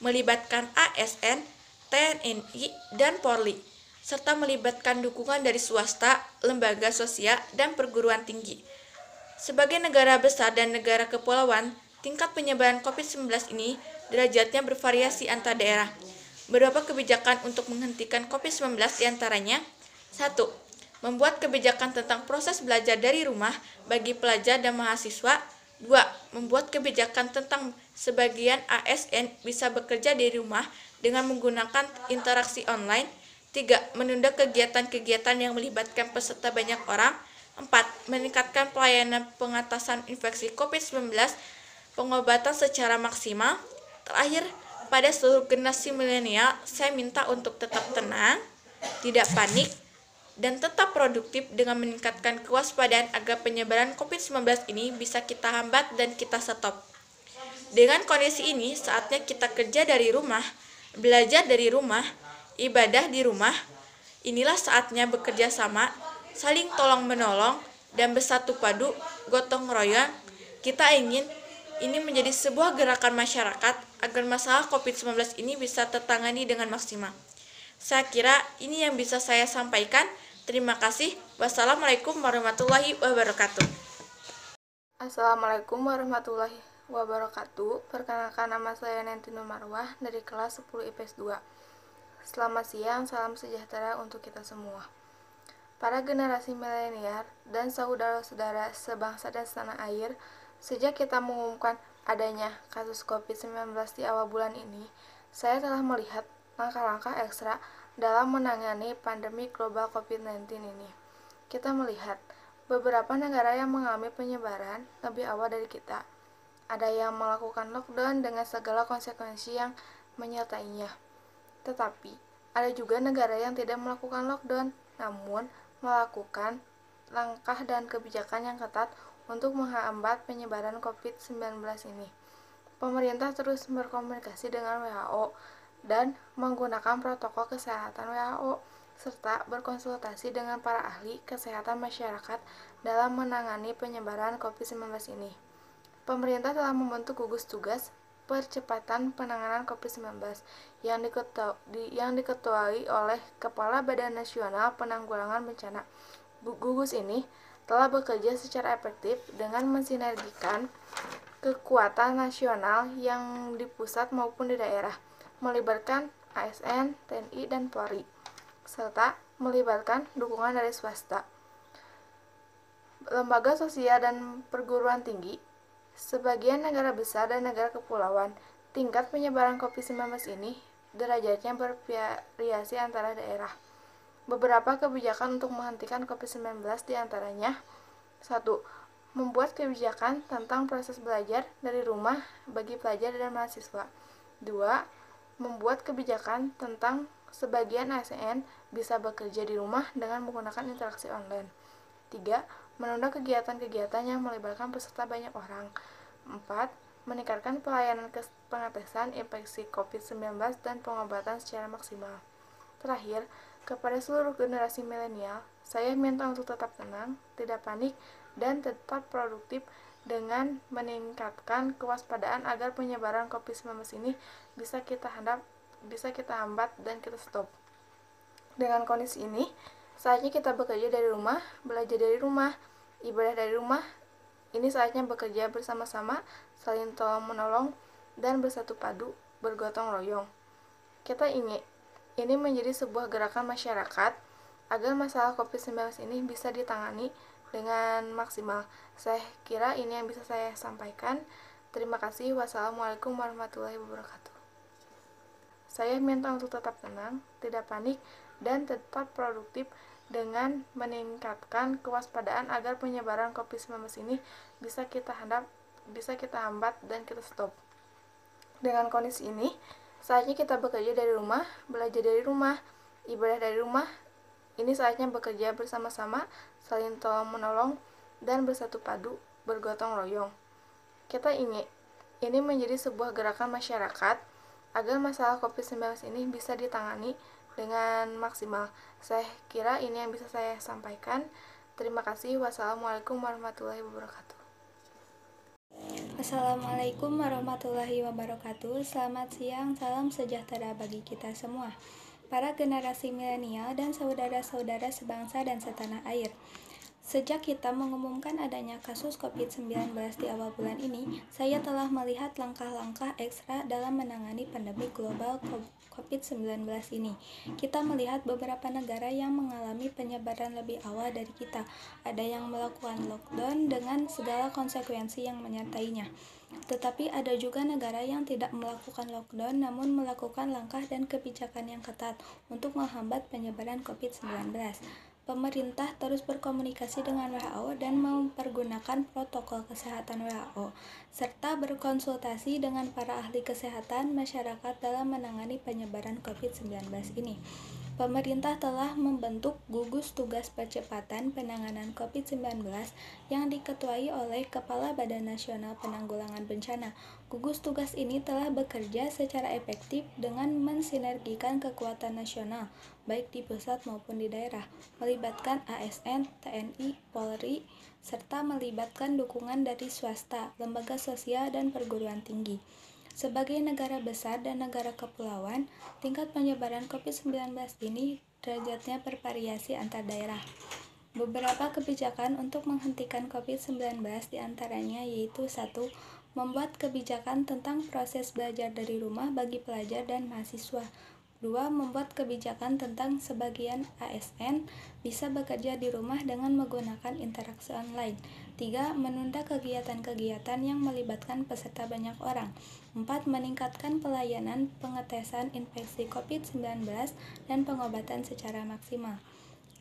melibatkan ASN, TNI, dan Polri, serta melibatkan dukungan dari swasta, lembaga sosial, dan perguruan tinggi. Sebagai negara besar dan negara kepulauan, tingkat penyebaran COVID-19 ini derajatnya bervariasi antar daerah. Beberapa kebijakan untuk menghentikan COVID-19 diantaranya: 1. Membuat kebijakan tentang proses belajar dari rumah bagi pelajar dan mahasiswa. 2. Membuat kebijakan tentang sebagian ASN bisa bekerja dari rumah dengan menggunakan interaksi online. 3. Menunda kegiatan-kegiatan yang melibatkan peserta banyak orang. 4. Meningkatkan pelayanan pengatasan infeksi COVID-19, pengobatan secara maksimal. Terakhir, pada seluruh generasi milenial, saya minta untuk tetap tenang, tidak panik, dan tetap produktif dengan meningkatkan kewaspadaan agar penyebaran COVID-19 ini bisa kita hambat dan kita stop. Dengan kondisi ini, saatnya kita kerja dari rumah, belajar dari rumah, ibadah di rumah. Inilah saatnya bekerja sama, saling tolong-menolong, dan bersatu padu, gotong royong. Kita ingin ini menjadi sebuah gerakan masyarakat agar masalah COVID-19 ini bisa tertangani dengan maksimal. Saya kira ini yang bisa saya sampaikan. Terima kasih. Wassalamualaikum warahmatullahi wabarakatuh. Assalamualaikum warahmatullahi wabarakatuh. Perkenalkan, nama saya Nanti Marwah dari kelas 10 IPS 2. Selamat siang, salam sejahtera untuk kita semua. Para generasi milenial dan saudara-saudara sebangsa dan setanah air, sejak kita mengumumkan adanya kasus COVID-19 di awal bulan ini, saya telah melihat langkah-langkah ekstra dalam menangani pandemi global COVID-19 ini. Kita melihat beberapa negara yang mengalami penyebaran lebih awal dari kita. Ada yang melakukan lockdown dengan segala konsekuensi yang menyertainya. Tetapi, ada juga negara yang tidak melakukan lockdown, namun melakukan langkah dan kebijakan yang ketat untuk menghambat penyebaran COVID-19 ini. Pemerintah terus berkomunikasi dengan WHO dan menggunakan protokol kesehatan WHO, serta berkonsultasi dengan para ahli kesehatan masyarakat dalam menangani penyebaran COVID-19 ini. Pemerintah telah membentuk gugus tugas percepatan penanganan COVID-19 yang diketuai oleh Kepala Badan Nasional Penanggulangan Bencana. Gugus ini telah bekerja secara efektif dengan mensinergikan kekuatan nasional yang di pusat maupun di daerah, melibatkan ASN, TNI, dan Polri, serta melibatkan dukungan dari swasta, lembaga sosial, dan perguruan tinggi. Sebagian negara besar dan negara kepulauan, tingkat penyebaran COVID-19 ini derajatnya bervariasi antara daerah. Beberapa kebijakan untuk menghentikan COVID-19 diantaranya: 1. Membuat kebijakan tentang proses belajar dari rumah bagi pelajar dan mahasiswa. 2. Membuat kebijakan tentang sebagian ASN bisa bekerja di rumah dengan menggunakan interaksi online. 3. Menunda kegiatan-kegiatan yang melibatkan peserta banyak orang. 4. Meningkatkan pelayanan pengetesan infeksi COVID-19 dan pengobatan secara maksimal. Terakhir, kepada seluruh generasi milenial, saya minta untuk tetap tenang, tidak panik, dan tetap produktif dengan meningkatkan kewaspadaan agar penyebaran COVID-19 ini bisa kita hambat dan kita stop. Dengan kondisi ini, saatnya kita bekerja dari rumah, belajar dari rumah, ibadah dari rumah. Ini saatnya bekerja bersama-sama, saling tolong-menolong, dan bersatu padu, bergotong royong. Kita ingin ini menjadi sebuah gerakan masyarakat agar masalah COVID-19 ini bisa ditangani dengan maksimal. Saya kira ini yang bisa saya sampaikan. Terima kasih. Wassalamualaikum warahmatullahi wabarakatuh. Saya minta untuk tetap tenang, tidak panik, dan tetap produktif dengan meningkatkan kewaspadaan agar penyebaran COVID-19 ini bisa kita hambat dan kita stop. Dengan kondisi ini, saatnya kita bekerja dari rumah, belajar dari rumah, ibadah dari rumah. Ini saatnya bekerja bersama-sama, saling tolong-menolong, dan bersatu padu, bergotong royong. Kita ingin ini menjadi sebuah gerakan masyarakat agar masalah COVID-19 ini bisa ditangani dengan maksimal. Saya kira ini yang bisa saya sampaikan. Terima kasih. Wassalamualaikum warahmatullahi wabarakatuh. Assalamualaikum warahmatullahi wabarakatuh. Selamat siang, salam sejahtera bagi kita semua. Para generasi milenial dan saudara-saudara sebangsa dan setanah air. Sejak kita mengumumkan adanya kasus COVID-19 di awal bulan ini, saya telah melihat langkah-langkah ekstra dalam menangani pandemi global COVID-19 ini. Kita melihat beberapa negara yang mengalami penyebaran lebih awal dari kita. Ada yang melakukan lockdown dengan segala konsekuensi yang menyertainya. Tetapi ada juga negara yang tidak melakukan lockdown namun melakukan langkah dan kebijakan yang ketat untuk menghambat penyebaran COVID-19. Pemerintah terus berkomunikasi dengan WHO dan mempergunakan protokol kesehatan WHO, serta berkonsultasi dengan para ahli kesehatan masyarakat dalam menangani penyebaran COVID-19 ini. Pemerintah telah membentuk gugus tugas percepatan penanganan COVID-19 yang diketuai oleh Kepala Badan Nasional Penanggulangan Bencana. Gugus tugas ini telah bekerja secara efektif dengan mensinergikan kekuatan nasional, baik di pusat maupun di daerah, melibatkan ASN, TNI, Polri, serta melibatkan dukungan dari swasta, lembaga sosial, dan perguruan tinggi. Sebagai negara besar dan negara kepulauan, tingkat penyebaran COVID-19 ini derajatnya bervariasi antar daerah. Beberapa kebijakan untuk menghentikan COVID-19 diantaranya yaitu 1. Membuat kebijakan tentang proses belajar dari rumah bagi pelajar dan mahasiswa. 2. Membuat kebijakan tentang sebagian ASN bisa bekerja di rumah dengan menggunakan interaksi online. 3. Menunda kegiatan-kegiatan yang melibatkan peserta banyak orang. 4. Meningkatkan pelayanan pengetesan infeksi COVID-19 dan pengobatan secara maksimal.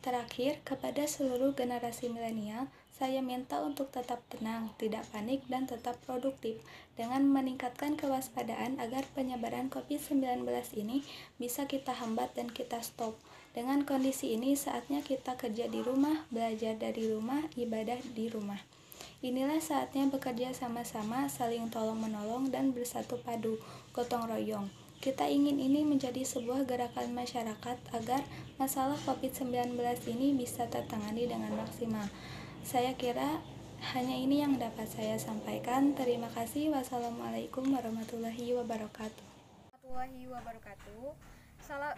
Terakhir, kepada seluruh generasi milenial, saya minta untuk tetap tenang, tidak panik, dan tetap produktif dengan meningkatkan kewaspadaan agar penyebaran COVID-19 ini bisa kita hambat dan kita stop. Dengan kondisi ini, saatnya kita kerja di rumah, belajar dari rumah, ibadah di rumah. Inilah saatnya bekerja sama-sama, saling tolong-menolong, dan bersatu padu, gotong royong. Kita ingin ini menjadi sebuah gerakan masyarakat agar masalah COVID-19 ini bisa tertangani dengan maksimal. Saya kira hanya ini yang dapat saya sampaikan. Terima kasih. Wassalamualaikum warahmatullahi wabarakatuh.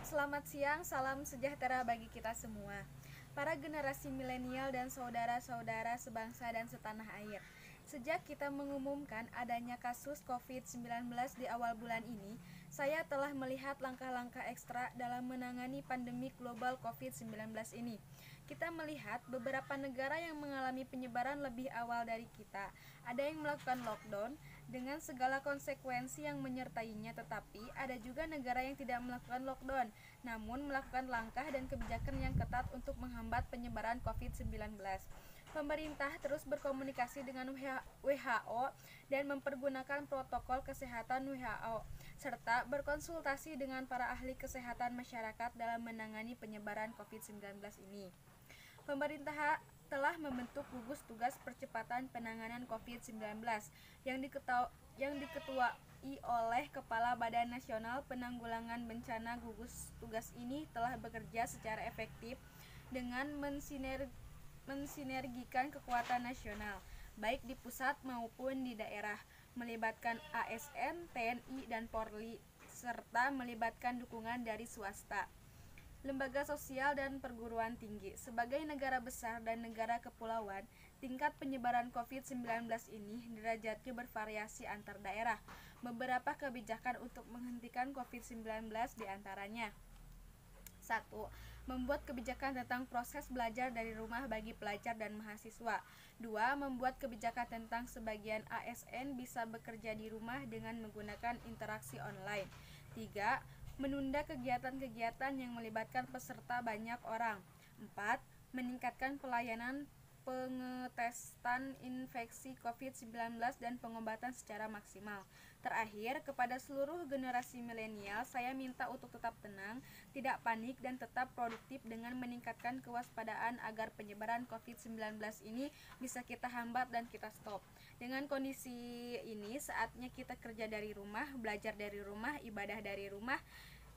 Selamat siang, salam sejahtera bagi kita semua. Para generasi milenial dan saudara-saudara sebangsa dan setanah air. Sejak kita mengumumkan adanya kasus COVID-19 di awal bulan ini, saya telah melihat langkah-langkah ekstra dalam menangani pandemi global COVID-19 ini. Kita melihat beberapa negara yang mengalami penyebaran lebih awal dari kita. Ada yang melakukan lockdown dengan segala konsekuensi yang menyertainya, tetapi ada juga negara yang tidak melakukan lockdown, namun melakukan langkah dan kebijakan yang ketat untuk menghambat penyebaran COVID-19. Pemerintah terus berkomunikasi dengan WHO dan mempergunakan protokol kesehatan WHO, serta berkonsultasi dengan para ahli kesehatan masyarakat dalam menangani penyebaran COVID-19 ini. Pemerintah telah membentuk gugus tugas percepatan penanganan COVID-19 yang diketuai oleh Kepala Badan Nasional Penanggulangan Bencana. Gugus tugas ini telah bekerja secara efektif dengan mensinergikan kekuatan nasional, baik di pusat maupun di daerah, melibatkan ASN, TNI, dan Polri, serta melibatkan dukungan dari swasta, lembaga sosial, dan perguruan tinggi. Sebagai negara besar dan negara kepulauan, tingkat penyebaran COVID-19 ini derajatnya bervariasi antar daerah. Beberapa kebijakan untuk menghentikan COVID-19 diantaranya: 1. Membuat kebijakan tentang proses belajar dari rumah bagi pelajar dan mahasiswa. 2. Membuat kebijakan tentang sebagian ASN bisa bekerja di rumah dengan menggunakan interaksi online. 3. Menunda kegiatan-kegiatan yang melibatkan peserta banyak orang. 4. Meningkatkan pelayanan pengetesan infeksi COVID-19 dan pengobatan secara maksimal. Terakhir, kepada seluruh generasi milenial, saya minta untuk tetap tenang, tidak panik, dan tetap produktif dengan meningkatkan kewaspadaan agar penyebaran COVID-19 ini bisa kita hambat dan kita stop. Dengan kondisi ini, saatnya kita kerja dari rumah, belajar dari rumah, ibadah dari rumah.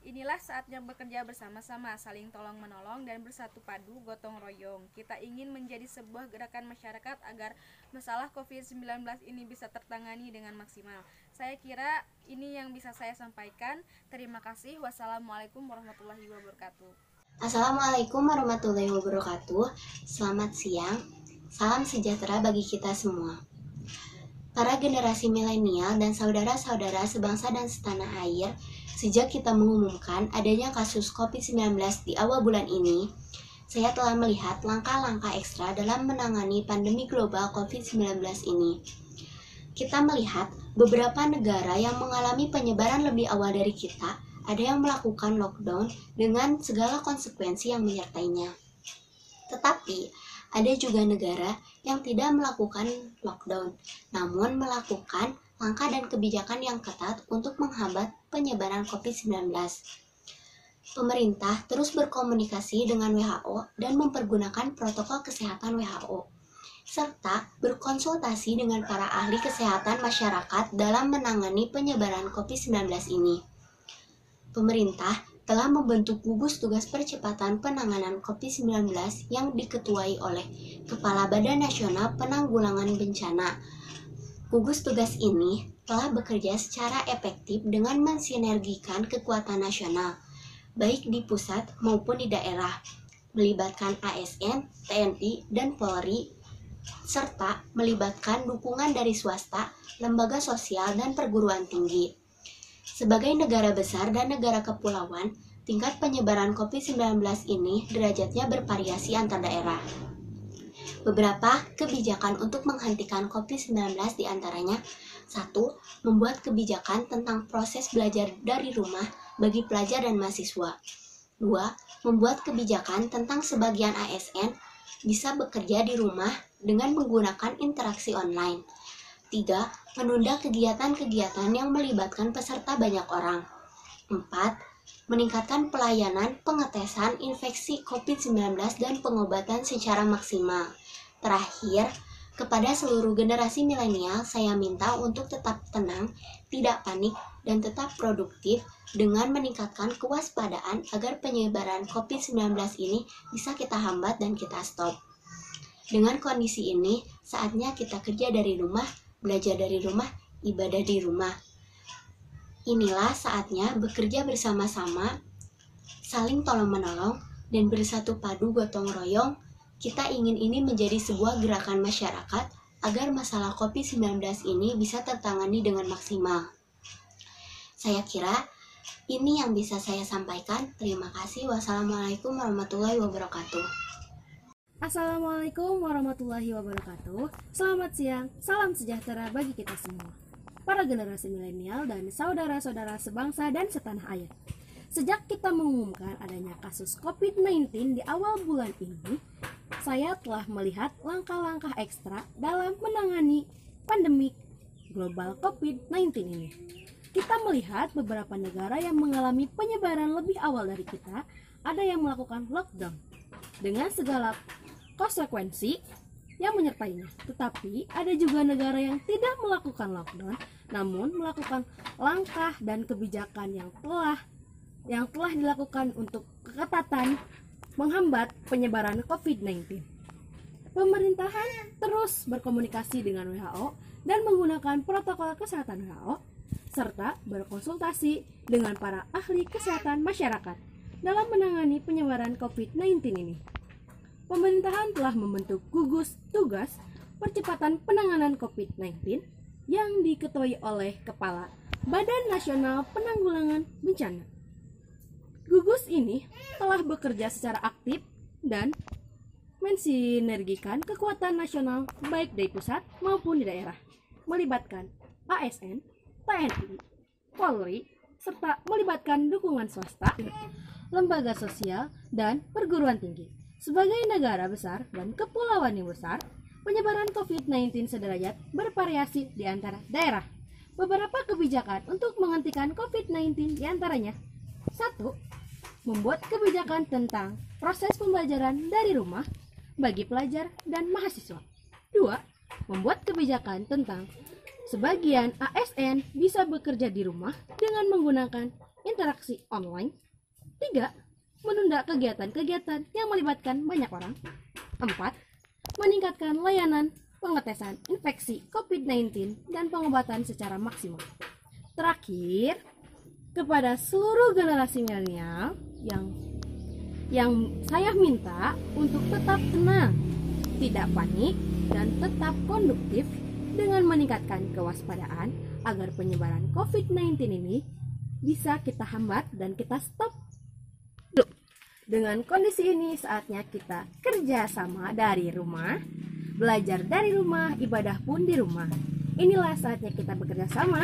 Inilah saatnya bekerja bersama-sama, saling tolong-menolong dan bersatu padu gotong royong. Kita ingin menjadi sebuah gerakan masyarakat agar masalah COVID-19 ini bisa tertangani dengan maksimal. Saya kira ini yang bisa saya sampaikan. Terima kasih. Wassalamualaikum warahmatullahi wabarakatuh. Assalamualaikum warahmatullahi wabarakatuh. Selamat siang. Salam sejahtera bagi kita semua. Para generasi milenial dan saudara-saudara sebangsa dan setanah air, sejak kita mengumumkan adanya kasus COVID-19 di awal bulan ini, saya telah melihat langkah-langkah ekstra dalam menangani pandemi global COVID-19 ini. Kita melihat beberapa negara yang mengalami penyebaran lebih awal dari kita, ada yang melakukan lockdown dengan segala konsekuensi yang menyertainya. Tetapi, ada juga negara yang tidak melakukan lockdown, namun melakukan langkah dan kebijakan yang ketat untuk menghambat penyebaran COVID-19. Pemerintah terus berkomunikasi dengan WHO dan mempergunakan protokol kesehatan WHO, serta berkonsultasi dengan para ahli kesehatan masyarakat dalam menangani penyebaran COVID-19 ini. Pemerintah telah membentuk gugus tugas percepatan penanganan COVID-19 yang diketuai oleh Kepala Badan Nasional Penanggulangan Bencana. Gugus tugas ini telah bekerja secara efektif dengan mensinergikan kekuatan nasional, baik di pusat maupun di daerah, melibatkan ASN, TNI, dan Polri, serta melibatkan dukungan dari swasta, lembaga sosial, dan perguruan tinggi. Sebagai negara besar dan negara kepulauan, tingkat penyebaran COVID-19 ini derajatnya bervariasi antar daerah. Beberapa kebijakan untuk menghentikan COVID-19 diantaranya: 1. Membuat kebijakan tentang proses belajar dari rumah bagi pelajar dan mahasiswa. 2. Membuat kebijakan tentang sebagian ASN bisa bekerja di rumah dengan menggunakan interaksi online. 3. Menunda kegiatan-kegiatan yang melibatkan peserta banyak orang. 4. Meningkatkan pelayanan pengetesan infeksi COVID-19 dan pengobatan secara maksimal. Terakhir, kepada seluruh generasi milenial, saya minta untuk tetap tenang, tidak panik, dan tetap produktif dengan meningkatkan kewaspadaan agar penyebaran COVID-19 ini bisa kita hambat dan kita stop. Dengan kondisi ini, saatnya kita kerja dari rumah, belajar dari rumah, ibadah di rumah. Inilah saatnya bekerja bersama-sama, saling tolong-menolong, dan bersatu padu gotong royong. Kita ingin ini menjadi sebuah gerakan masyarakat agar masalah COVID-19 ini bisa tertangani dengan maksimal. Saya kira ini yang bisa saya sampaikan. Terima kasih. Wassalamualaikum warahmatullahi wabarakatuh. Assalamualaikum warahmatullahi wabarakatuh. Selamat siang, salam sejahtera bagi kita semua, para generasi milenial dan saudara-saudara sebangsa dan setanah air. Sejak kita mengumumkan adanya kasus COVID-19 di awal bulan ini, saya telah melihat langkah-langkah ekstra dalam menangani pandemi global COVID-19 ini. Kita melihat beberapa negara yang mengalami penyebaran lebih awal dari kita, ada yang melakukan lockdown dengan segala konsekuensi yang menyertainya. Tetapi ada juga negara yang tidak melakukan lockdown, namun melakukan langkah dan kebijakan yang telah dilakukan untuk keketatan menghambat penyebaran COVID-19. Pemerintahan terus berkomunikasi dengan WHO dan menggunakan protokol kesehatan WHO, serta berkonsultasi dengan para ahli kesehatan masyarakat dalam menangani penyebaran COVID-19 ini. Pemerintahan telah membentuk gugus tugas percepatan penanganan COVID-19 yang diketuai oleh Kepala Badan Nasional Penanggulangan Bencana. Gugus ini telah bekerja secara aktif dan mensinergikan kekuatan nasional baik dari pusat maupun di daerah, melibatkan ASN, TNI, Polri, serta melibatkan dukungan swasta, lembaga sosial, dan perguruan tinggi. Sebagai negara besar dan kepulauan yang besar, penyebaran COVID-19 sederajat bervariasi di antara daerah. Beberapa kebijakan untuk menghentikan COVID-19 diantaranya: 1. Membuat kebijakan tentang proses pembelajaran dari rumah bagi pelajar dan mahasiswa. 2. Membuat kebijakan tentang sebagian ASN bisa bekerja di rumah dengan menggunakan interaksi online. 3. Menunda kegiatan-kegiatan yang melibatkan banyak orang. 4. Meningkatkan layanan pengetesan infeksi COVID-19 dan pengobatan secara maksimal. Terakhir, kepada seluruh generasi milenial yang saya minta untuk tetap tenang, tidak panik, dan tetap konduktif dengan meningkatkan kewaspadaan agar penyebaran COVID-19 ini bisa kita hambat dan kita stop. Dengan kondisi ini saatnya kita kerja sama dari rumah, belajar dari rumah, ibadah pun di rumah. Inilah saatnya kita bekerja sama.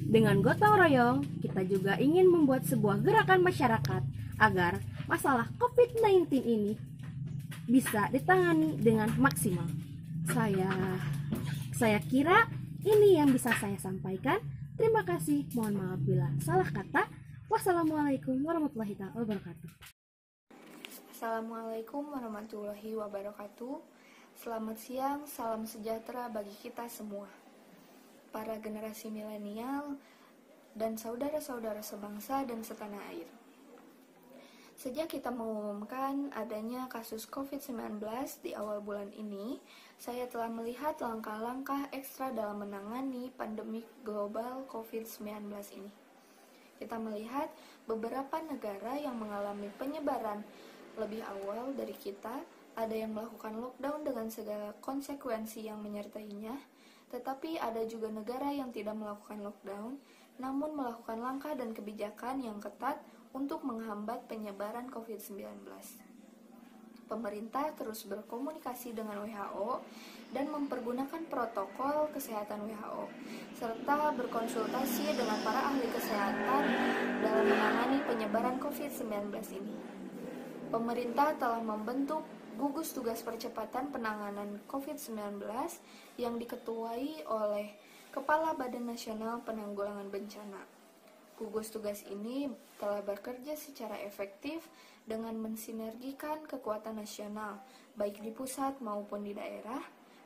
Dengan gotong royong, kita juga ingin membuat sebuah gerakan masyarakat agar masalah COVID-19 ini bisa ditangani dengan maksimal. Saya kira ini yang bisa saya sampaikan. Terima kasih. Mohon maaf bila salah kata. Wassalamualaikum warahmatullahi wabarakatuh. Assalamualaikum warahmatullahi wabarakatuh. Selamat siang, salam sejahtera bagi kita semua. Para generasi milenial dan saudara-saudara sebangsa dan setanah air. Sejak kita mengumumkan adanya kasus COVID-19 di awal bulan ini, saya telah melihat langkah-langkah ekstra dalam menangani pandemi global COVID-19 ini. Kita melihat beberapa negara yang mengalami penyebaran lebih awal dari kita, ada yang melakukan lockdown dengan segala konsekuensi yang menyertainya, tetapi ada juga negara yang tidak melakukan lockdown, namun melakukan langkah dan kebijakan yang ketat untuk menghambat penyebaran COVID-19. Pemerintah terus berkomunikasi dengan WHO dan mempergunakan protokol kesehatan WHO, serta berkonsultasi dengan para ahli kesehatan dalam menangani penyebaran COVID-19 ini. Pemerintah telah membentuk gugus tugas percepatan penanganan COVID-19 yang diketuai oleh Kepala Badan Nasional Penanggulangan Bencana. Gugus tugas ini telah bekerja secara efektif dengan mensinergikan kekuatan nasional, baik di pusat maupun di daerah,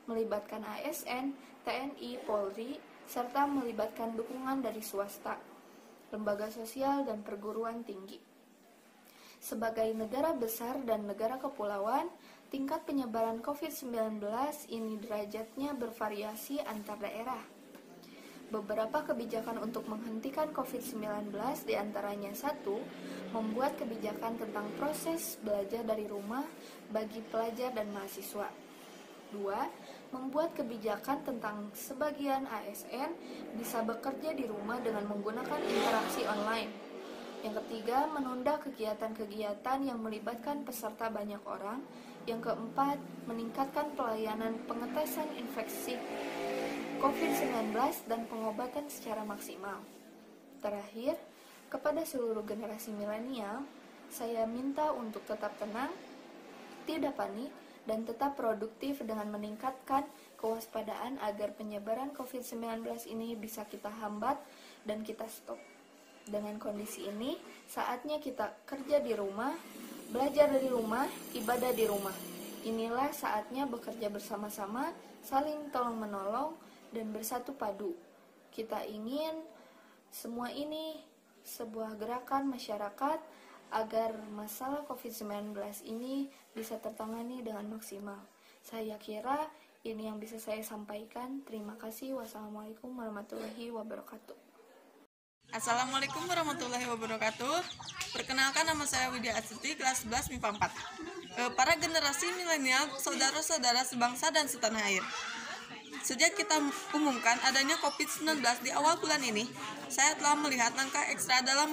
melibatkan ASN, TNI, Polri, serta melibatkan dukungan dari swasta, lembaga sosial, dan perguruan tinggi. Sebagai negara besar dan negara kepulauan, tingkat penyebaran COVID-19 ini derajatnya bervariasi antar daerah. Beberapa kebijakan untuk menghentikan COVID-19 diantaranya 1. Membuat kebijakan tentang proses belajar dari rumah bagi pelajar dan mahasiswa. 2. Membuat kebijakan tentang sebagian ASN bisa bekerja di rumah dengan menggunakan interaksi online. Yang ketiga, menunda kegiatan-kegiatan yang melibatkan peserta banyak orang. Yang keempat, meningkatkan pelayanan pengetesan infeksi COVID-19 dan pengobatan secara maksimal. Terakhir, kepada seluruh generasi milenial, saya minta untuk tetap tenang, tidak panik, dan tetap produktif dengan meningkatkan kewaspadaan agar penyebaran COVID-19 ini bisa kita hambat dan kita stop. Dengan kondisi ini, saatnya kita kerja di rumah, belajar dari rumah, ibadah di rumah. Inilah saatnya bekerja bersama-sama, saling tolong-menolong, dan bersatu padu. Kita ingin semua ini sebuah gerakan masyarakat agar masalah COVID-19 ini bisa tertangani dengan maksimal. Saya kira ini yang bisa saya sampaikan. Terima kasih. Wassalamualaikum warahmatullahi wabarakatuh. Assalamualaikum warahmatullahi wabarakatuh. Perkenalkan, nama saya Widya Astuti, kelas 11 MIPA 4. Para generasi milenial, saudara-saudara sebangsa dan setanah air. Sejak kita umumkan adanya COVID-19 di awal bulan ini, saya telah melihat langkah ekstra dalam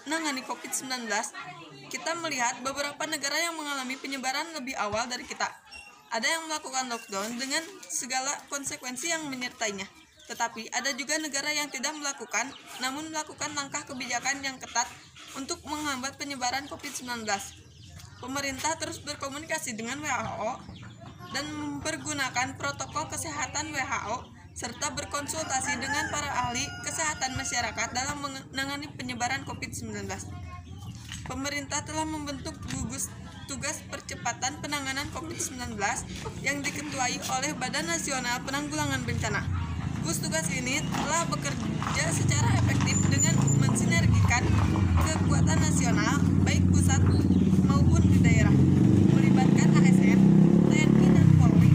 menangani COVID-19. Kita melihat beberapa negara yang mengalami penyebaran lebih awal dari kita. Ada yang melakukan lockdown dengan segala konsekuensi yang menyertainya. Tetapi ada juga negara yang tidak melakukan, namun melakukan langkah kebijakan yang ketat untuk menghambat penyebaran COVID-19. Pemerintah terus berkomunikasi dengan WHO dan mempergunakan protokol kesehatan WHO serta berkonsultasi dengan para ahli kesehatan masyarakat dalam menangani penyebaran COVID-19. Pemerintah telah membentuk gugus tugas percepatan penanganan COVID-19 yang diketuai oleh Badan Nasional Penanggulangan Bencana. Gugus tugas ini telah bekerja secara efektif dengan mensinergikan melibatkan kekuatan nasional baik pusat maupun di daerah, melibatkan ASN, TNI dan Polri,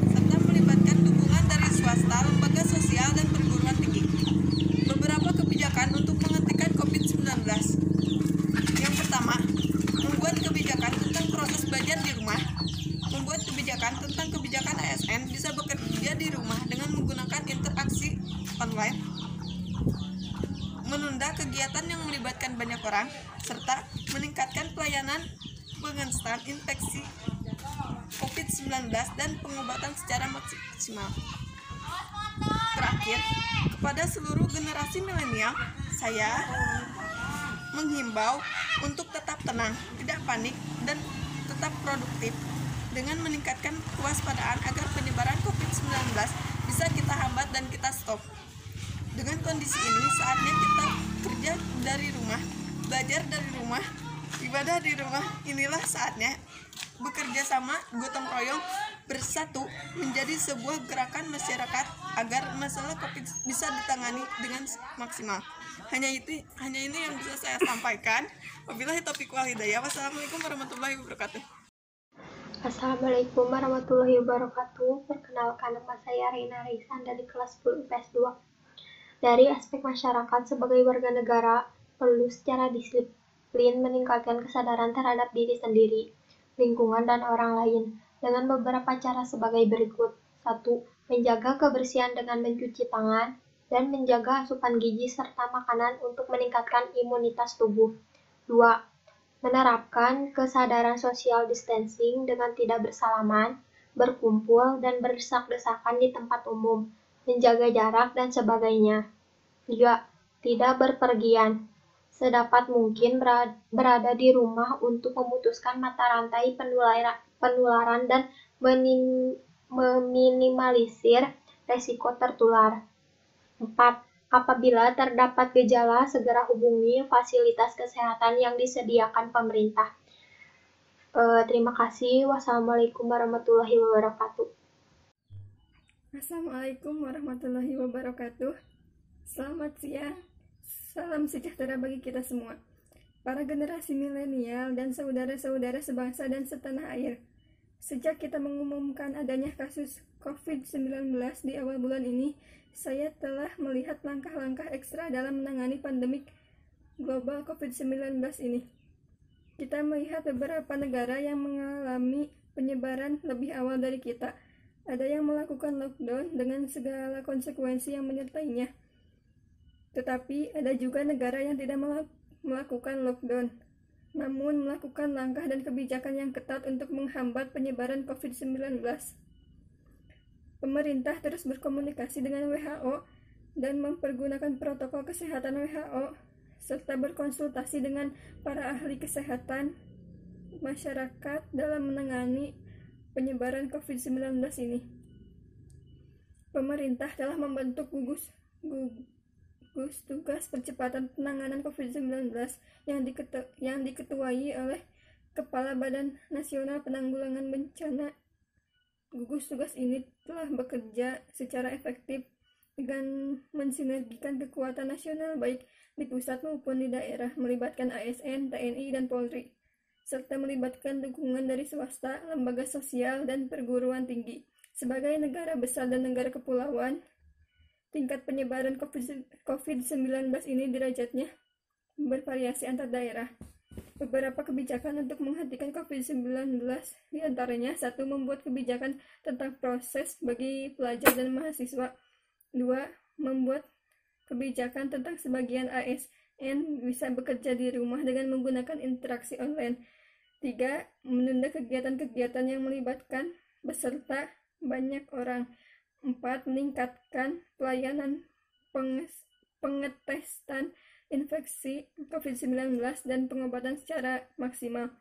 serta melibatkan dukungan dari swasta, lembaga sosial dan perguruan tinggi. Beberapa kebijakan untuk menghentikan COVID-19. Yang pertama, membuat kebijakan tentang proses belajar di rumah, membuat kebijakan tentang kebijakan ASN bisa bekerja di rumah dengan menggunakan interaksi online, menunda kegiatan yang melibatkan banyak orang, serta meningkatkan pelayanan pengetesan infeksi COVID-19 dan pengobatan secara maksimal. Terakhir, kepada seluruh generasi milenial, saya menghimbau untuk tetap tenang, tidak panik, dan tetap produktif dengan meningkatkan kewaspadaan agar penyebaran COVID-19 bisa kita hambat dan kita stop. Dengan kondisi ini, saatnya kita kerja dari rumah, belajar dari rumah, ibadah di rumah. Inilah saatnya bekerja sama, gotong royong, bersatu menjadi sebuah gerakan masyarakat agar masalah COVID bisa ditangani dengan maksimal. Hanya ini yang bisa saya sampaikan. Wabillahi taufiq wal hidayah. Wassalamualaikum warahmatullahi wabarakatuh. Assalamualaikum warahmatullahi wabarakatuh. Perkenalkan, nama saya Rina Risan dari kelas 10 IPS 2. Dari aspek masyarakat sebagai warga negara, perlu secara disiplin meningkatkan kesadaran terhadap diri sendiri, lingkungan, dan orang lain dengan beberapa cara sebagai berikut. 1. Menjaga kebersihan dengan mencuci tangan dan menjaga asupan gizi serta makanan untuk meningkatkan imunitas tubuh. 2. Menerapkan kesadaran social distancing dengan tidak bersalaman, berkumpul, dan berdesak-desakan di tempat umum, menjaga jarak, dan sebagainya. 3. Tidak berpergian. Sedapat mungkin berada di rumah untuk memutuskan mata rantai penularan dan meminimalisir resiko tertular. 4. Apabila terdapat gejala, segera hubungi fasilitas kesehatan yang disediakan pemerintah. Terima kasih. Wassalamualaikum warahmatullahi wabarakatuh. Assalamualaikum warahmatullahi wabarakatuh. Selamat siang. Salam sejahtera bagi kita semua. Para generasi milenial dan saudara-saudara sebangsa dan setanah air. Sejak kita mengumumkan adanya kasus COVID-19 di awal bulan ini, saya telah melihat langkah-langkah ekstra dalam menangani pandemik global COVID-19 ini. Kita melihat beberapa negara yang mengalami penyebaran lebih awal dari kita. Ada yang melakukan lockdown dengan segala konsekuensi yang menyertainya. Tetapi ada juga negara yang tidak melakukan lockdown, namun melakukan langkah dan kebijakan yang ketat untuk menghambat penyebaran COVID-19. Pemerintah terus berkomunikasi dengan WHO dan mempergunakan protokol kesehatan WHO, serta berkonsultasi dengan para ahli kesehatan masyarakat dalam menangani penyebaran COVID-19 ini. Pemerintah telah membentuk gugus tugas percepatan penanganan COVID-19 yang diketuai oleh Kepala Badan Nasional Penanggulangan Bencana. Gugus tugas ini telah bekerja secara efektif dengan mensinergikan kekuatan nasional baik di pusat maupun di daerah, melibatkan ASN, TNI, dan Polri, serta melibatkan dukungan dari swasta, lembaga sosial, dan perguruan tinggi. Sebagai negara besar dan negara kepulauan, tingkat penyebaran COVID-19 ini derajatnya bervariasi antar daerah. Beberapa kebijakan untuk menghentikan COVID-19 diantaranya: 1. Membuat kebijakan tentang proses bagi pelajar dan mahasiswa. 2. Membuat kebijakan tentang sebagian ASN bisa bekerja di rumah dengan menggunakan interaksi online. 3. Menunda kegiatan-kegiatan yang melibatkan beserta banyak orang. 4. Meningkatkan pelayanan pengetesan infeksi COVID-19 dan pengobatan secara maksimal.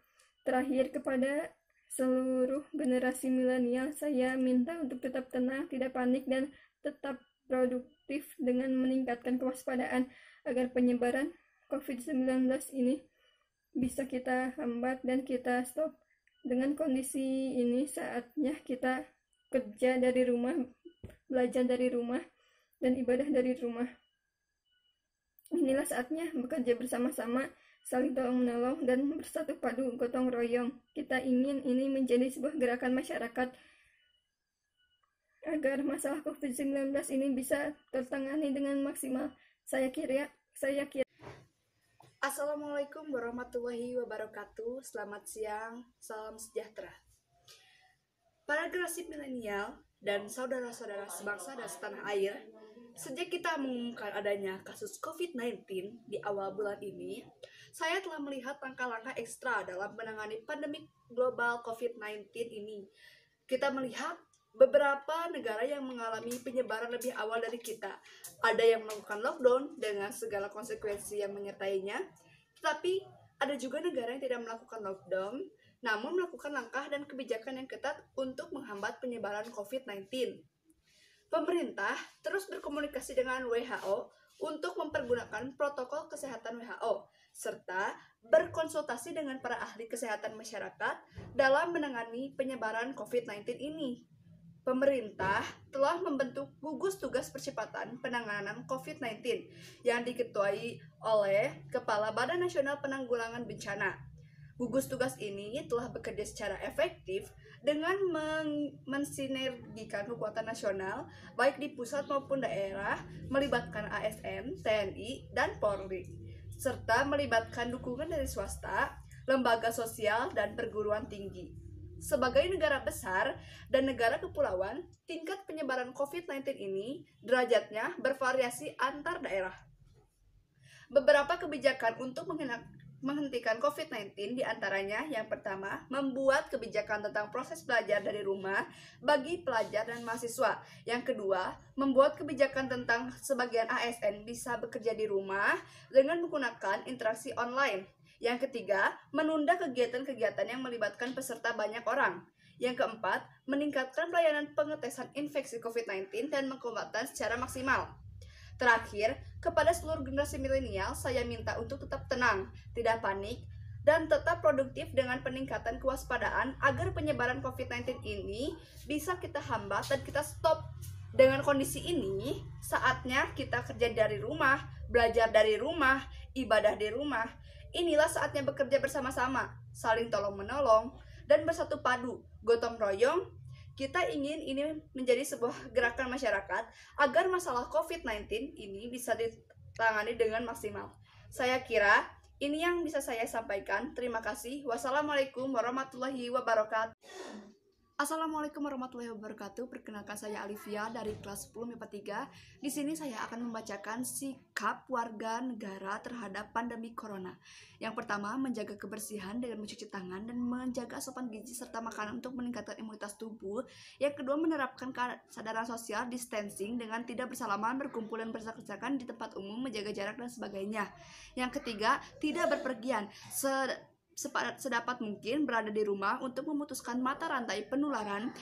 Terakhir, kepada seluruh generasi milenial, saya minta untuk tetap tenang, tidak panik, dan tetap produktif dengan meningkatkan kewaspadaan agar penyebaran COVID-19 ini bisa kita hambat dan kita stop. Dengan kondisi ini, saatnya kita kerja dari rumah, belajar dari rumah, dan ibadah dari rumah. Inilah saatnya bekerja bersama-sama, saling tolong-menolong, dan bersatu padu gotong royong. Kita ingin ini menjadi sebuah gerakan masyarakat agar masalah COVID-19 ini bisa tertangani dengan maksimal. Saya kira Assalamualaikum warahmatullahi wabarakatuh. Selamat siang, salam sejahtera. Para generasi milenial dan saudara-saudara sebangsa dan setanah air, sejak kita mengumumkan adanya kasus COVID-19 di awal bulan ini, saya telah melihat langkah-langkah ekstra dalam menangani pandemi global COVID-19 ini. Kita melihat beberapa negara yang mengalami penyebaran lebih awal dari kita. Ada yang melakukan lockdown dengan segala konsekuensi yang menyertainya, tetapi ada juga negara yang tidak melakukan lockdown, namun melakukan langkah dan kebijakan yang ketat untuk menghambat penyebaran COVID-19. Pemerintah terus berkomunikasi dengan WHO untuk mempergunakan protokol kesehatan WHO, serta berkonsultasi dengan para ahli kesehatan masyarakat dalam menangani penyebaran COVID-19 ini. Pemerintah telah membentuk gugus tugas percepatan penanganan COVID-19 yang diketuai oleh Kepala Badan Nasional Penanggulangan Bencana. Gugus tugas ini telah bekerja secara efektif dengan mensinergikan kekuatan nasional, baik di pusat maupun daerah, melibatkan ASN, TNI, dan Polri, serta melibatkan dukungan dari swasta, lembaga sosial, dan perguruan tinggi. Sebagai negara besar dan negara kepulauan, tingkat penyebaran COVID-19 ini derajatnya bervariasi antar daerah. Beberapa kebijakan untuk menghentikan COVID-19 diantaranya yang pertama, membuat kebijakan tentang proses belajar dari rumah bagi pelajar dan mahasiswa. Yang kedua, membuat kebijakan tentang sebagian ASN bisa bekerja di rumah dengan menggunakan interaksi online. Yang ketiga, menunda kegiatan-kegiatan yang melibatkan peserta banyak orang. Yang keempat, meningkatkan pelayanan pengetesan infeksi COVID-19 dan pengobatan secara maksimal. Terakhir, kepada seluruh generasi milenial, saya minta untuk tetap tenang, tidak panik, dan tetap produktif dengan peningkatan kewaspadaan agar penyebaran COVID-19 ini bisa kita hambat dan kita stop. Dengan kondisi ini, saatnya kita kerja dari rumah, belajar dari rumah, ibadah di rumah. Inilah saatnya bekerja bersama-sama, saling tolong-menolong, dan bersatu padu, gotong royong. Kita ingin ini menjadi sebuah gerakan masyarakat agar masalah COVID-19 ini bisa ditangani dengan maksimal. Saya kira ini yang bisa saya sampaikan. Terima kasih. Wassalamualaikum warahmatullahi wabarakatuh. Assalamualaikum warahmatullahi wabarakatuh. Perkenalkan, saya Alivia dari kelas 10 MIPA 3. Di sini saya akan membacakan sikap warga negara terhadap pandemi corona. Yang pertama, menjaga kebersihan dengan mencuci tangan dan menjaga asupan gizi serta makanan untuk meningkatkan imunitas tubuh. Yang kedua, menerapkan kesadaran social distancing dengan tidak bersalaman, berkumpul dan berdesak-desakan di tempat umum, menjaga jarak dan sebagainya. Yang ketiga, tidak berpergian, sedapat mungkin berada di rumah untuk memutuskan mata rantai penularan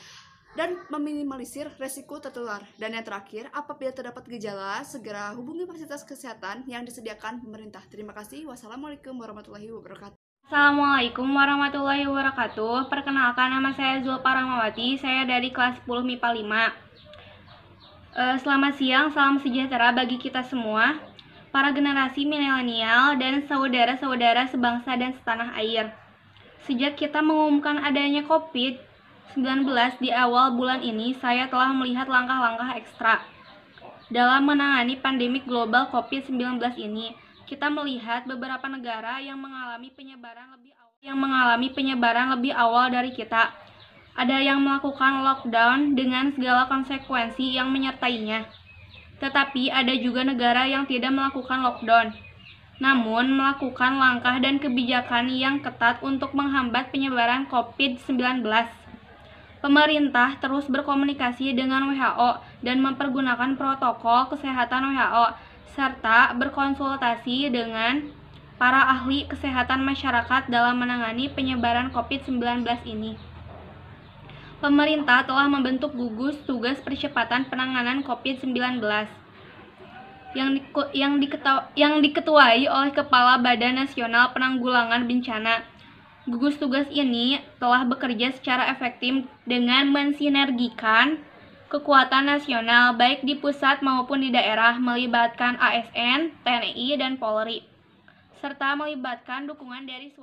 dan meminimalisir resiko tertular. Dan yang terakhir, apabila terdapat gejala, segera hubungi fasilitas kesehatan yang disediakan pemerintah. Terima kasih. Wassalamualaikum warahmatullahi wabarakatuh. Assalamualaikum warahmatullahi wabarakatuh. Perkenalkan, nama saya Zulfa Rahmawati. Saya dari kelas 10 MIPA 5. Selamat siang, salam sejahtera bagi kita semua, para generasi milenial dan saudara-saudara sebangsa dan setanah air. Sejak kita mengumumkan adanya COVID-19 di awal bulan ini, saya telah melihat langkah-langkah ekstra dalam menangani pandemi global COVID-19 ini. Kita melihat beberapa negara yang mengalami penyebaran lebih awal dari kita. Ada yang melakukan lockdown dengan segala konsekuensi yang menyertainya. Tetapi ada juga negara yang tidak melakukan lockdown, namun melakukan langkah dan kebijakan yang ketat untuk menghambat penyebaran COVID-19. Pemerintah terus berkomunikasi dengan WHO dan mempergunakan protokol kesehatan WHO, serta berkonsultasi dengan para ahli kesehatan masyarakat dalam menangani penyebaran COVID-19 ini. Pemerintah telah membentuk gugus tugas percepatan penanganan COVID-19 yang diketuai oleh Kepala Badan Nasional Penanggulangan Bencana. Gugus tugas ini telah bekerja secara efektif dengan mensinergikan kekuatan nasional baik di pusat maupun di daerah, melibatkan ASN, TNI, dan Polri, serta melibatkan dukungan dari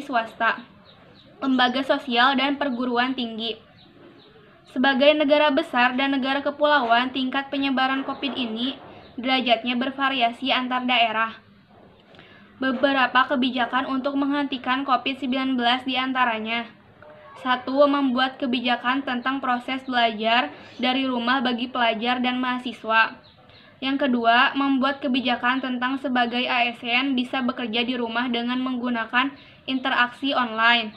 swasta, lembaga sosial, dan perguruan tinggi. Sebagai negara besar dan negara kepulauan, tingkat penyebaran COVID ini derajatnya bervariasi antar daerah. Beberapa kebijakan untuk menghentikan COVID-19 diantaranya: 1. Membuat kebijakan tentang proses belajar dari rumah bagi pelajar dan mahasiswa. Yang kedua, membuat kebijakan tentang sebagai ASN bisa bekerja di rumah dengan menggunakan interaksi online.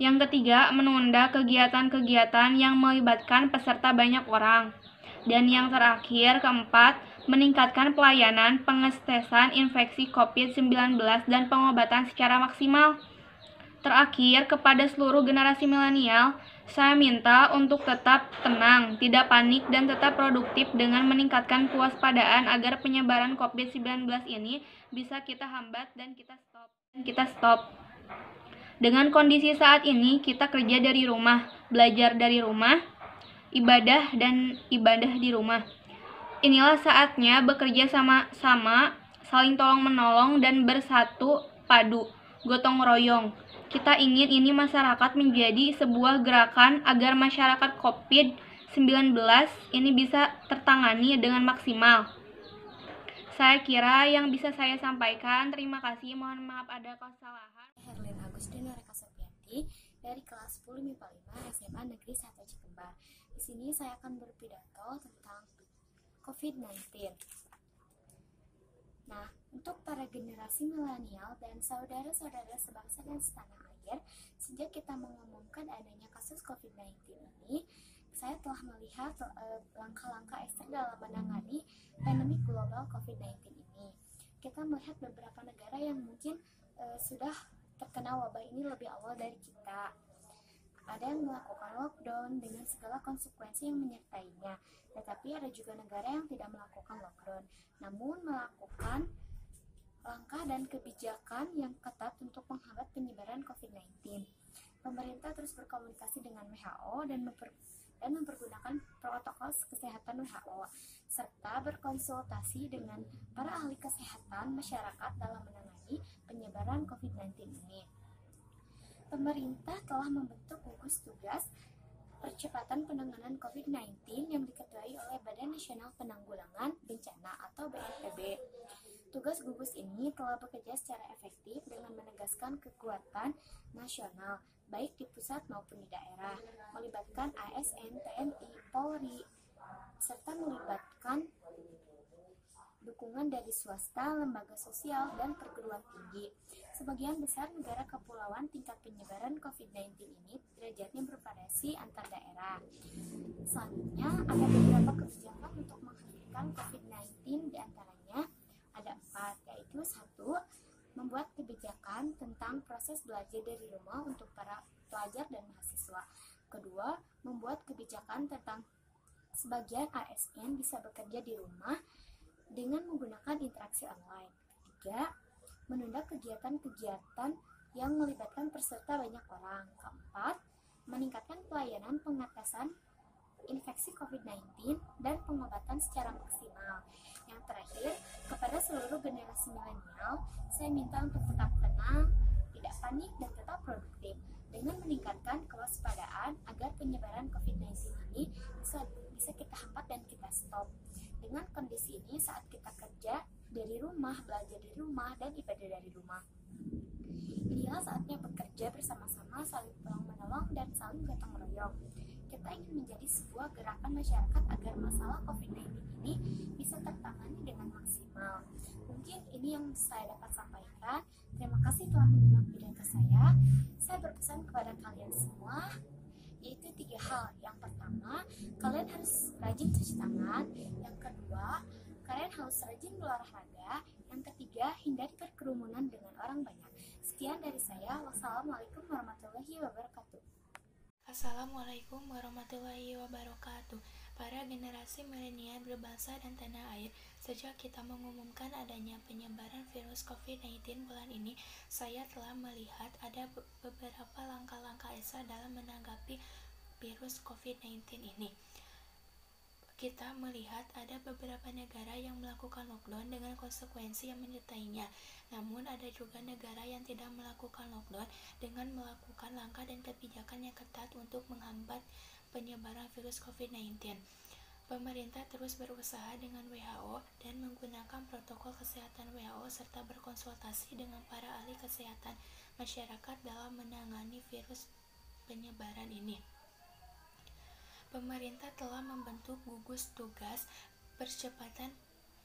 Yang ketiga, menunda kegiatan-kegiatan yang melibatkan peserta banyak orang. Dan yang terakhir, keempat, meningkatkan pelayanan pengetesan infeksi COVID-19 dan pengobatan secara maksimal. Terakhir, kepada seluruh generasi milenial, saya minta untuk tetap tenang, tidak panik, dan tetap produktif dengan meningkatkan kewaspadaan agar penyebaran COVID-19 ini bisa kita hambat dan kita stop. Dengan kondisi saat ini, kita kerja dari rumah, belajar dari rumah, ibadah di rumah. Inilah saatnya bekerja sama-sama, saling tolong-menolong, dan bersatu padu, gotong royong. Kita ingin ini masyarakat menjadi sebuah gerakan agar masyarakat COVID-19 ini bisa tertangani dengan maksimal. Saya kira yang bisa saya sampaikan. Terima kasih. Mohon maaf ada kesalahan. Herlin Agustina Reka Sopiati dari kelas 10 MIPA 5 SMA Negeri 1 Cikembar. Di sini saya akan berpidato tentang COVID-19. Nah, untuk para generasi milenial dan saudara-saudara sebangsa dan setanah air, sejak kita mengumumkan adanya kasus COVID-19 ini, saya telah melihat langkah-langkah ekstrem dalam menangani pandemi global COVID-19 ini. Kita melihat beberapa negara yang mungkin sudah terkena wabah ini lebih awal dari kita. Ada yang melakukan lockdown dengan segala konsekuensi yang menyertainya, tetapi ada juga negara yang tidak melakukan lockdown, namun melakukan langkah dan kebijakan yang ketat untuk menghambat penyebaran COVID-19. Pemerintah terus berkomunikasi dengan WHO dan mempergunakan protokol kesehatan WHO, serta berkonsultasi dengan para ahli kesehatan masyarakat dalam menangani penyebaran COVID-19 ini. Pemerintah telah membentuk gugus tugas percepatan penanganan COVID-19 yang diketuai oleh Badan Nasional Penanggulangan Bencana atau BNPB. Tugas gugus ini telah bekerja secara efektif dengan menegaskan kekuatan nasional, baik di pusat maupun di daerah, melibatkan ASN, TNI, Polri, serta melibatkan dukungan dari swasta, lembaga sosial, dan perguruan tinggi. Sebagian besar negara kepulauan tingkat penyebaran COVID-19 ini derajatnya bervariasi antar daerah. Selanjutnya, ada beberapa kebijakan untuk menghentikan COVID-19, diantaranya ada 4, yaitu 1. Membuat kebijakan tentang proses belajar dari rumah untuk para pelajar dan mahasiswa. Kedua, membuat kebijakan tentang sebagian ASN bisa bekerja di rumah dengan menggunakan interaksi online. Ketiga, menunda kegiatan-kegiatan yang melibatkan peserta banyak orang. Keempat, meningkatkan pelayanan pengetesan infeksi COVID-19 dan pengobatan secara maksimal. Yang terakhir, kepada seluruh generasi milenial, saya minta untuk tetap tenang, tidak panik, dan tetap produktif dengan meningkatkan kewaspadaan agar penyebaran COVID-19 ini bisa kita hambat dan kita stop. Dengan kondisi ini, saat kita kerja dari rumah, belajar dari rumah, dan ibadah dari rumah, inilah saatnya bekerja bersama-sama, saling tolong-menolong, dan saling gotong royong. Kita ingin menjadi sebuah gerakan masyarakat agar masalah COVID-19 ini bisa tertangani dengan maksimal. Mungkin ini yang saya dapat sampaikan. Terima kasih telah menyimak pidato saya. Saya berpesan kepada kalian semua, yaitu 3 hal. Yang pertama, kalian harus rajin cuci tangan. Yang kedua, kalian harus rajin berolahraga. Yang ketiga, hindari berkerumunan dengan orang banyak. Sekian dari saya. Wassalamualaikum warahmatullahi wabarakatuh. Assalamualaikum warahmatullahi wabarakatuh. Para generasi milenial berbangsa dan tanah air, sejak kita mengumumkan adanya penyebaran virus COVID-19 bulan ini, saya telah melihat ada beberapa langkah-langkah ekstra dalam menanggapi virus COVID-19 ini. Kita melihat ada beberapa negara yang melakukan lockdown dengan konsekuensi yang menyertainya. Namun ada juga negara yang tidak melakukan lockdown dengan melakukan langkah dan kebijakan yang ketat untuk menghambat penyebaran virus COVID-19. Pemerintah terus berusaha dengan WHO dan menggunakan protokol kesehatan WHO serta berkonsultasi dengan para ahli kesehatan masyarakat dalam menangani virus penyebaran ini. Pemerintah telah membentuk gugus tugas percepatan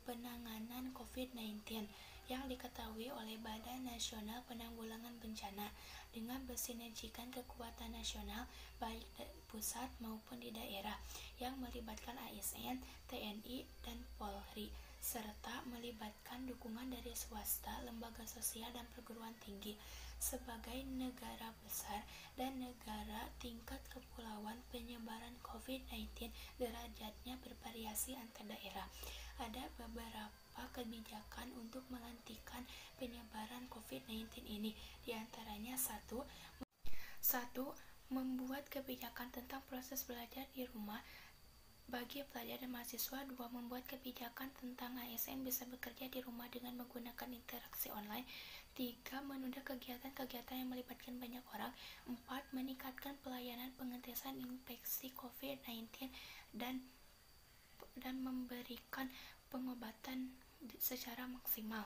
penanganan COVID-19 yang diketahui oleh Badan Nasional Penanggulangan Bencana dengan bersinergikan kekuatan nasional baik di pusat maupun di daerah yang melibatkan ASN, TNI, dan Polri serta melibatkan dukungan dari swasta, lembaga sosial, dan perguruan tinggi. Sebagai negara besar dan negara tingkat kepulauan, penyebaran COVID-19 derajatnya bervariasi antar daerah. Ada beberapa kebijakan untuk menghentikan penyebaran COVID-19 ini. Di antaranya satu, membuat kebijakan tentang proses belajar di rumah bagi pelajar dan mahasiswa. 2. Membuat kebijakan tentang ASN bisa bekerja di rumah dengan menggunakan interaksi online. 3. Menunda kegiatan-kegiatan yang melibatkan banyak orang. 4. Meningkatkan pelayanan pengetesan infeksi COVID-19 dan memberikan pengobatan secara maksimal.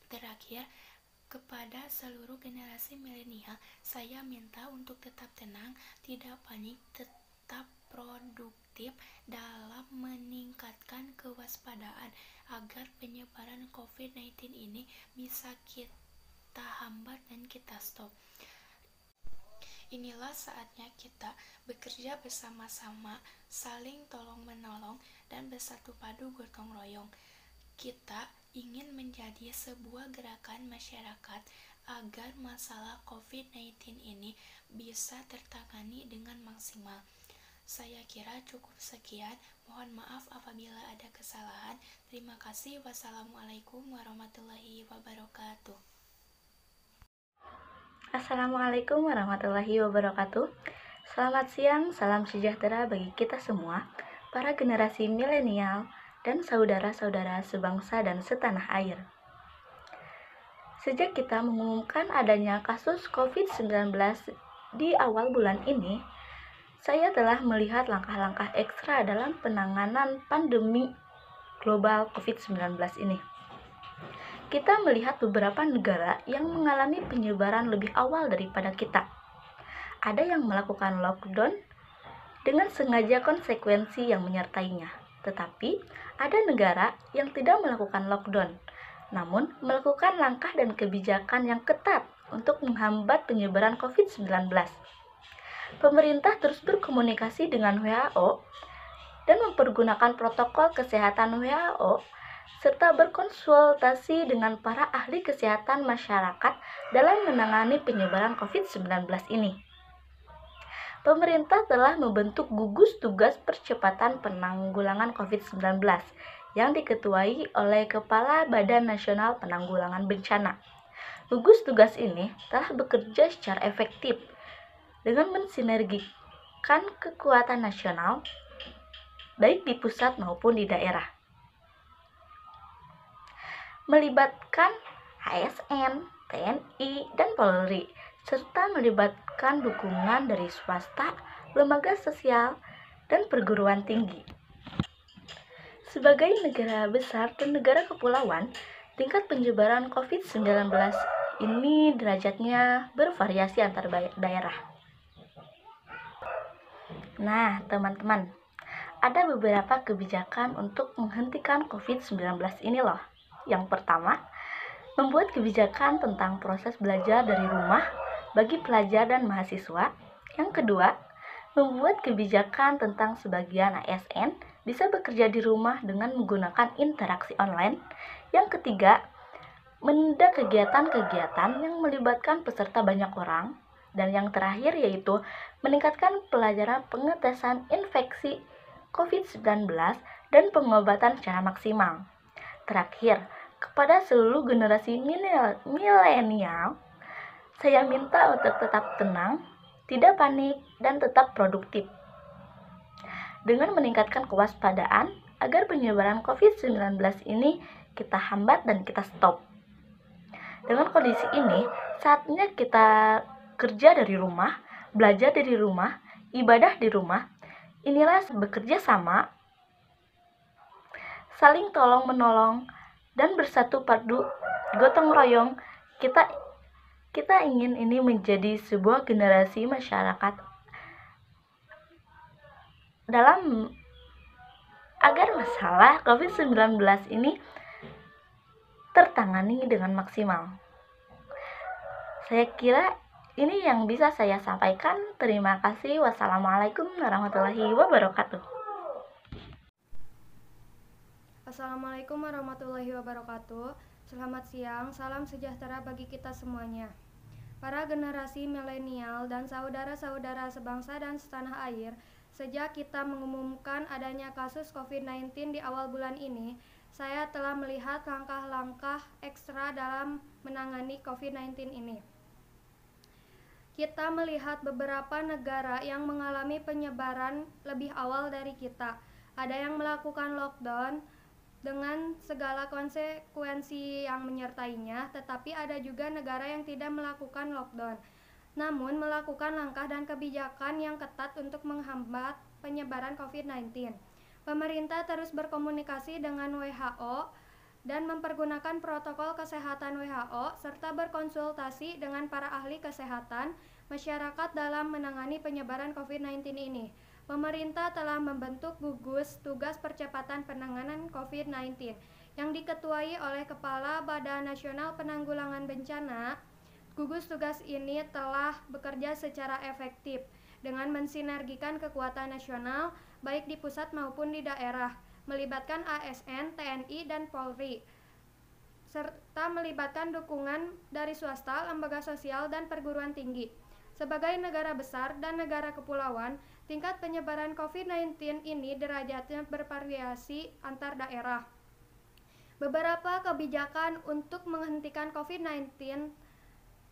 Terakhir, kepada seluruh generasi milenial, saya minta untuk tetap tenang, tidak panik, tetap produktif dalam meningkatkan kewaspadaan agar penyebaran COVID-19 ini bisa kita hambat dan kita stop. Inilah saatnya kita bekerja bersama-sama, saling tolong-menolong, dan bersatu padu gotong royong. Kita ingin menjadi sebuah gerakan masyarakat agar masalah COVID-19 ini bisa tertangani dengan maksimal. Saya kira cukup sekian. Mohon maaf apabila ada kesalahan. Terima kasih. Wassalamualaikum warahmatullahi wabarakatuh. Assalamualaikum warahmatullahi wabarakatuh. Selamat siang, salam sejahtera bagi kita semua, para generasi milenial dan saudara-saudara sebangsa dan setanah air. Sejak kita mengumumkan adanya kasus COVID-19 di awal bulan ini, saya telah melihat langkah-langkah ekstra dalam penanganan pandemi global COVID-19 ini. Kita melihat beberapa negara yang mengalami penyebaran lebih awal daripada kita. Ada yang melakukan lockdown dengan sengaja konsekuensi yang menyertainya. Tetapi, ada negara yang tidak melakukan lockdown, namun melakukan langkah dan kebijakan yang ketat untuk menghambat penyebaran COVID-19. Pemerintah terus berkomunikasi dengan WHO dan mempergunakan protokol kesehatan WHO serta berkonsultasi dengan para ahli kesehatan masyarakat dalam menangani penyebaran COVID-19 ini. Pemerintah telah membentuk gugus tugas percepatan penanggulangan COVID-19 yang diketuai oleh Kepala Badan Nasional Penanggulangan Bencana. Gugus tugas ini telah bekerja secara efektif dengan mensinergikan kekuatan nasional baik di pusat maupun di daerah, melibatkan ASN, TNI, dan Polri, serta melibatkan dukungan dari swasta, lembaga sosial, dan perguruan tinggi. Sebagai negara besar dan negara kepulauan, tingkat penyebaran COVID-19 ini derajatnya bervariasi antar daerah. Nah, teman-teman, ada beberapa kebijakan untuk menghentikan COVID-19 ini loh. Yang pertama, membuat kebijakan tentang proses belajar dari rumah bagi pelajar dan mahasiswa. Yang kedua, membuat kebijakan tentang sebagian ASN bisa bekerja di rumah dengan menggunakan interaksi online. Yang ketiga, menunda kegiatan-kegiatan yang melibatkan peserta banyak orang. Dan yang terakhir yaitu meningkatkan pelajaran pengetesan infeksi COVID-19 dan pengobatan secara maksimal. Terakhir, kepada seluruh generasi milenial, saya minta untuk tetap tenang, tidak panik, dan tetap produktif. Dengan meningkatkan kewaspadaan agar penyebaran COVID-19 ini kita hambat dan kita stop. Dengan kondisi ini, saatnya kita kerja dari rumah, belajar dari rumah, ibadah di rumah. Inilah bekerja sama, saling tolong-menolong, dan bersatu padu gotong royong. Kita ingin ini menjadi sebuah generasi masyarakat dalam agar masalah COVID-19 ini tertangani dengan maksimal. Saya kira ini yang bisa saya sampaikan. Terima kasih. Wassalamualaikum warahmatullahi wabarakatuh. Assalamualaikum warahmatullahi wabarakatuh. Selamat siang, salam sejahtera bagi kita semuanya. Para generasi milenial dan saudara-saudara sebangsa dan setanah air, sejak kita mengumumkan adanya kasus COVID-19 di awal bulan ini, saya telah melihat langkah-langkah ekstra dalam menangani COVID-19 ini. Kita melihat beberapa negara yang mengalami penyebaran lebih awal dari kita. Ada yang melakukan lockdown dengan segala konsekuensi yang menyertainya, tetapi ada juga negara yang tidak melakukan lockdown, namun melakukan langkah dan kebijakan yang ketat untuk menghambat penyebaran COVID-19. Pemerintah terus berkomunikasi dengan WHO dan mempergunakan protokol kesehatan WHO serta berkonsultasi dengan para ahli kesehatan masyarakat dalam menangani penyebaran COVID-19 ini. Pemerintah telah membentuk gugus tugas percepatan penanganan COVID-19 yang diketuai oleh Kepala Badan Nasional Penanggulangan Bencana. Gugus tugas ini telah bekerja secara efektif dengan mensinergikan kekuatan nasional baik di pusat maupun di daerah, melibatkan ASN, TNI, dan Polri, serta melibatkan dukungan dari swasta, lembaga sosial, dan perguruan tinggi. Sebagai negara besar dan negara kepulauan, tingkat penyebaran COVID-19 ini derajatnya bervariasi antar daerah. Beberapa kebijakan untuk menghentikan COVID-19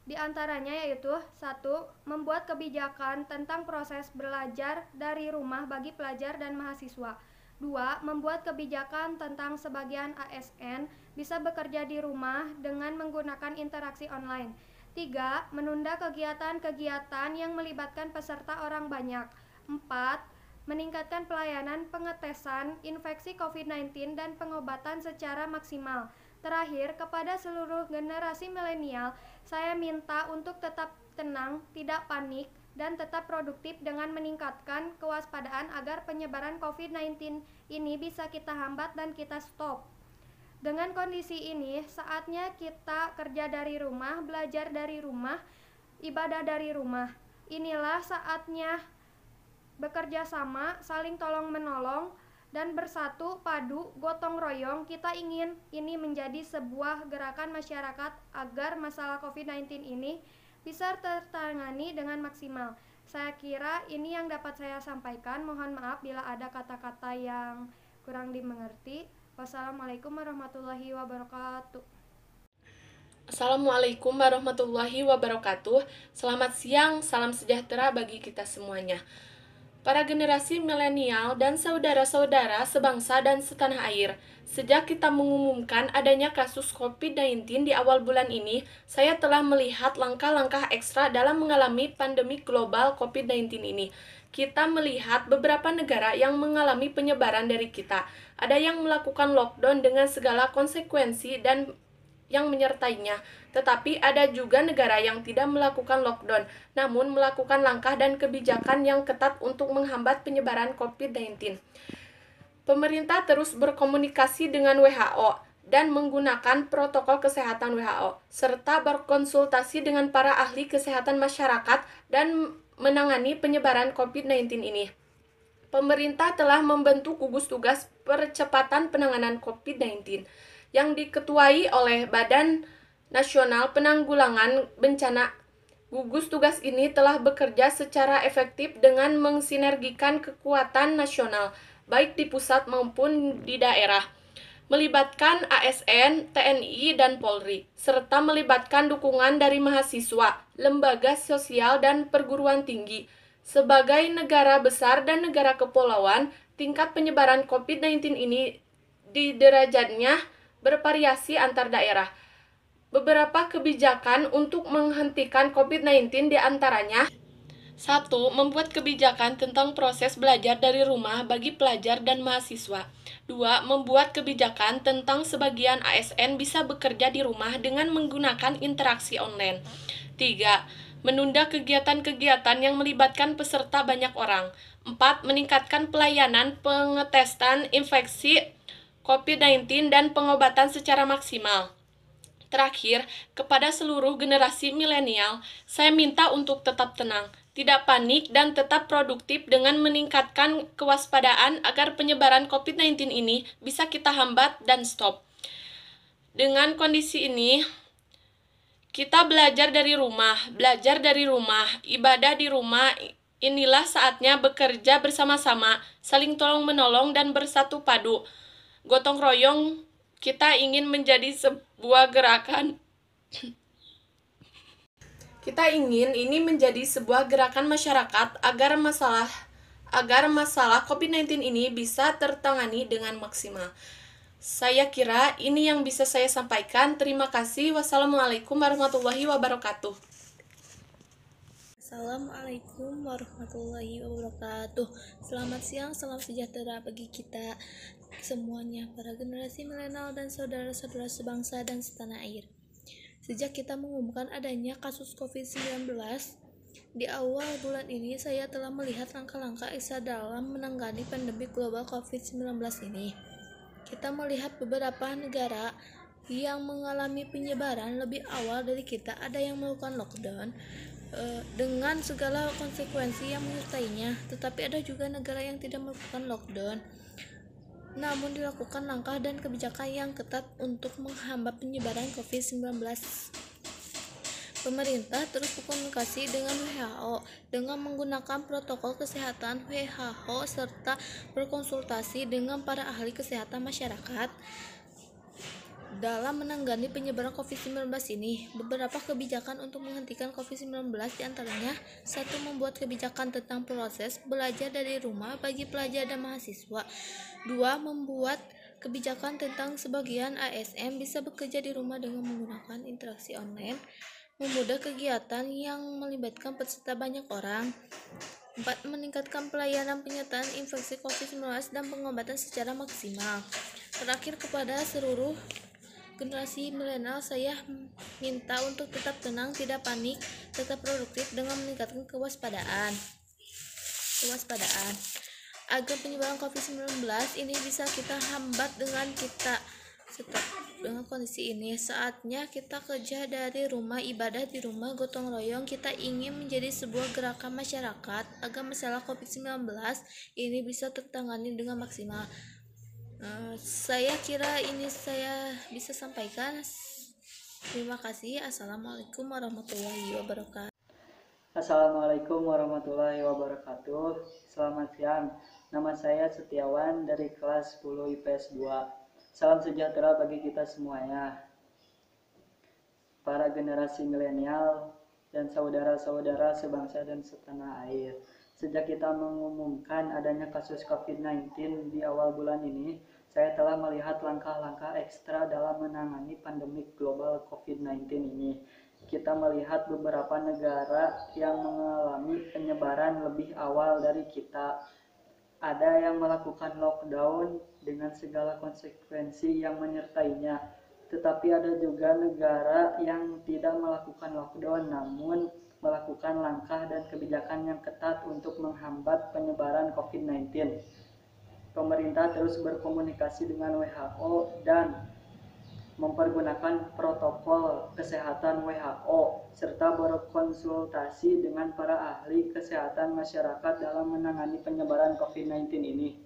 di antaranya yaitu 1. Membuat kebijakan tentang proses belajar dari rumah bagi pelajar dan mahasiswa. 2. Membuat kebijakan tentang sebagian ASN bisa bekerja di rumah dengan menggunakan interaksi online. 3. Menunda kegiatan-kegiatan yang melibatkan peserta orang banyak. 4. Meningkatkan pelayanan pengetesan infeksi COVID-19 dan pengobatan secara maksimal. Terakhir, kepada seluruh generasi milenial, saya minta untuk tetap tenang, tidak panik, dan tetap produktif dengan meningkatkan kewaspadaan agar penyebaran COVID-19 ini bisa kita hambat dan kita stop. Dengan kondisi ini, saatnya kita kerja dari rumah, belajar dari rumah, ibadah dari rumah. Inilah saatnya bekerja sama, saling tolong-menolong, dan bersatu padu gotong royong. Kita ingin ini menjadi sebuah gerakan masyarakat agar masalah COVID-19 ini bisa tertangani dengan maksimal. Saya kira ini yang dapat saya sampaikan. Mohon maaf bila ada kata-kata yang kurang dimengerti. Wassalamualaikum warahmatullahi wabarakatuh. Assalamualaikum warahmatullahi wabarakatuh. Selamat siang, salam sejahtera bagi kita semuanya. Para generasi milenial dan saudara-saudara sebangsa dan setanah air, sejak kita mengumumkan adanya kasus COVID-19 di awal bulan ini, saya telah melihat langkah-langkah ekstra dalam mengalami pandemi global COVID-19 ini. Kita melihat beberapa negara yang mengalami penyebaran dari kita. Ada yang melakukan lockdown dengan segala konsekuensi dan yang menyertainya, tetapi ada juga negara yang tidak melakukan lockdown, namun melakukan langkah dan kebijakan yang ketat untuk menghambat penyebaran COVID-19. Pemerintah terus berkomunikasi dengan WHO dan menggunakan protokol kesehatan WHO, serta berkonsultasi dengan para ahli kesehatan masyarakat dan menangani penyebaran COVID-19 ini. Pemerintah telah membentuk gugus tugas percepatan penanganan COVID-19 yang diketuai oleh Badan Nasional Penanggulangan Bencana. Gugus tugas ini telah bekerja secara efektif dengan mensinergikan kekuatan nasional, baik di pusat maupun di daerah, melibatkan ASN, TNI, dan Polri, serta melibatkan dukungan dari mahasiswa, lembaga sosial, dan perguruan tinggi. Sebagai negara besar dan negara kepulauan, tingkat penyebaran COVID-19 ini di derajatnya bervariasi antar daerah. Beberapa kebijakan untuk menghentikan COVID-19 diantaranya: 1. Membuat kebijakan tentang proses belajar dari rumah bagi pelajar dan mahasiswa. 2. Membuat kebijakan tentang sebagian ASN bisa bekerja di rumah dengan menggunakan interaksi online. 3. Menunda kegiatan-kegiatan yang melibatkan peserta banyak orang. 4. Meningkatkan pelayanan pengetesan infeksi COVID-19 dan pengobatan secara maksimal. Terakhir, kepada seluruh generasi milenial, saya minta untuk tetap tenang, tidak panik, dan tetap produktif dengan meningkatkan kewaspadaan agar penyebaran COVID-19 ini bisa kita hambat dan stop. Dengan kondisi ini, kita belajar dari rumah, ibadah di rumah. Inilah saatnya bekerja bersama-sama, saling tolong-menolong, dan bersatu padu. Gotong royong kita ingin menjadi sebuah gerakan. Kita ingin ini menjadi sebuah gerakan masyarakat agar masalah COVID-19 ini bisa tertangani dengan maksimal. Saya kira ini yang bisa saya sampaikan. Terima kasih. Wassalamualaikum warahmatullahi wabarakatuh. Assalamualaikum warahmatullahi wabarakatuh. Selamat siang, salam sejahtera bagi kita semuanya, para generasi milenial dan saudara-saudara sebangsa dan setanah air. Sejak kita mengumumkan adanya kasus COVID-19 di awal bulan ini, saya telah melihat langkah-langkah ekstra dalam menangani pandemi global COVID-19 ini. Kita melihat beberapa negara yang mengalami penyebaran lebih awal dari kita. Ada yang melakukan lockdown dengan segala konsekuensi yang menyertainya, tetapi ada juga negara yang tidak melakukan lockdown, namun dilakukan langkah dan kebijakan yang ketat untuk menghambat penyebaran COVID-19. Pemerintah terus berkomunikasi dengan WHO dengan menggunakan protokol kesehatan WHO serta berkonsultasi dengan para ahli kesehatan masyarakat dalam menangani penyebaran COVID-19 ini. Beberapa kebijakan untuk menghentikan COVID-19 diantaranya: 1. Membuat kebijakan tentang proses belajar dari rumah bagi pelajar dan mahasiswa. 2. Membuat kebijakan tentang sebagian ASN bisa bekerja di rumah dengan menggunakan interaksi online. Memudah kegiatan yang melibatkan peserta banyak orang. 4. Meningkatkan pelayanan penyertaan infeksi COVID-19 dan pengobatan secara maksimal. Terakhir, kepada seluruh generasi milenial, saya minta untuk tetap tenang, tidak panik, tetap produktif dengan meningkatkan kewaspadaan agar penyebaran COVID-19 ini bisa kita hambat dengan kita stop. Dengan kondisi ini, saatnya kita kerja dari rumah, ibadah di rumah, gotong royong. Kita ingin menjadi sebuah gerakan masyarakat agar masalah COVID-19 ini bisa tertangani dengan maksimal. Saya kira ini saya bisa sampaikan. Terima kasih. Assalamualaikum warahmatullahi wabarakatuh. Assalamualaikum warahmatullahi wabarakatuh. Selamat siang. Nama saya Setiawan dari kelas 10 IPS 2. Salam sejahtera bagi kita semuanya. Para generasi milenial dan saudara-saudara sebangsa dan setanah air. Sejak kita mengumumkan adanya kasus COVID-19 di awal bulan ini, saya telah melihat langkah-langkah ekstra dalam menangani pandemi global COVID-19 ini. Kita melihat beberapa negara yang mengalami penyebaran lebih awal dari kita. Ada yang melakukan lockdown dengan segala konsekuensi yang menyertainya. Tetapi ada juga negara yang tidak melakukan lockdown, namun melakukan langkah dan kebijakan yang ketat untuk menghambat penyebaran COVID-19. Pemerintah terus berkomunikasi dengan WHO dan mempergunakan protokol kesehatan WHO serta berkonsultasi dengan para ahli kesehatan masyarakat dalam menangani penyebaran COVID-19 ini.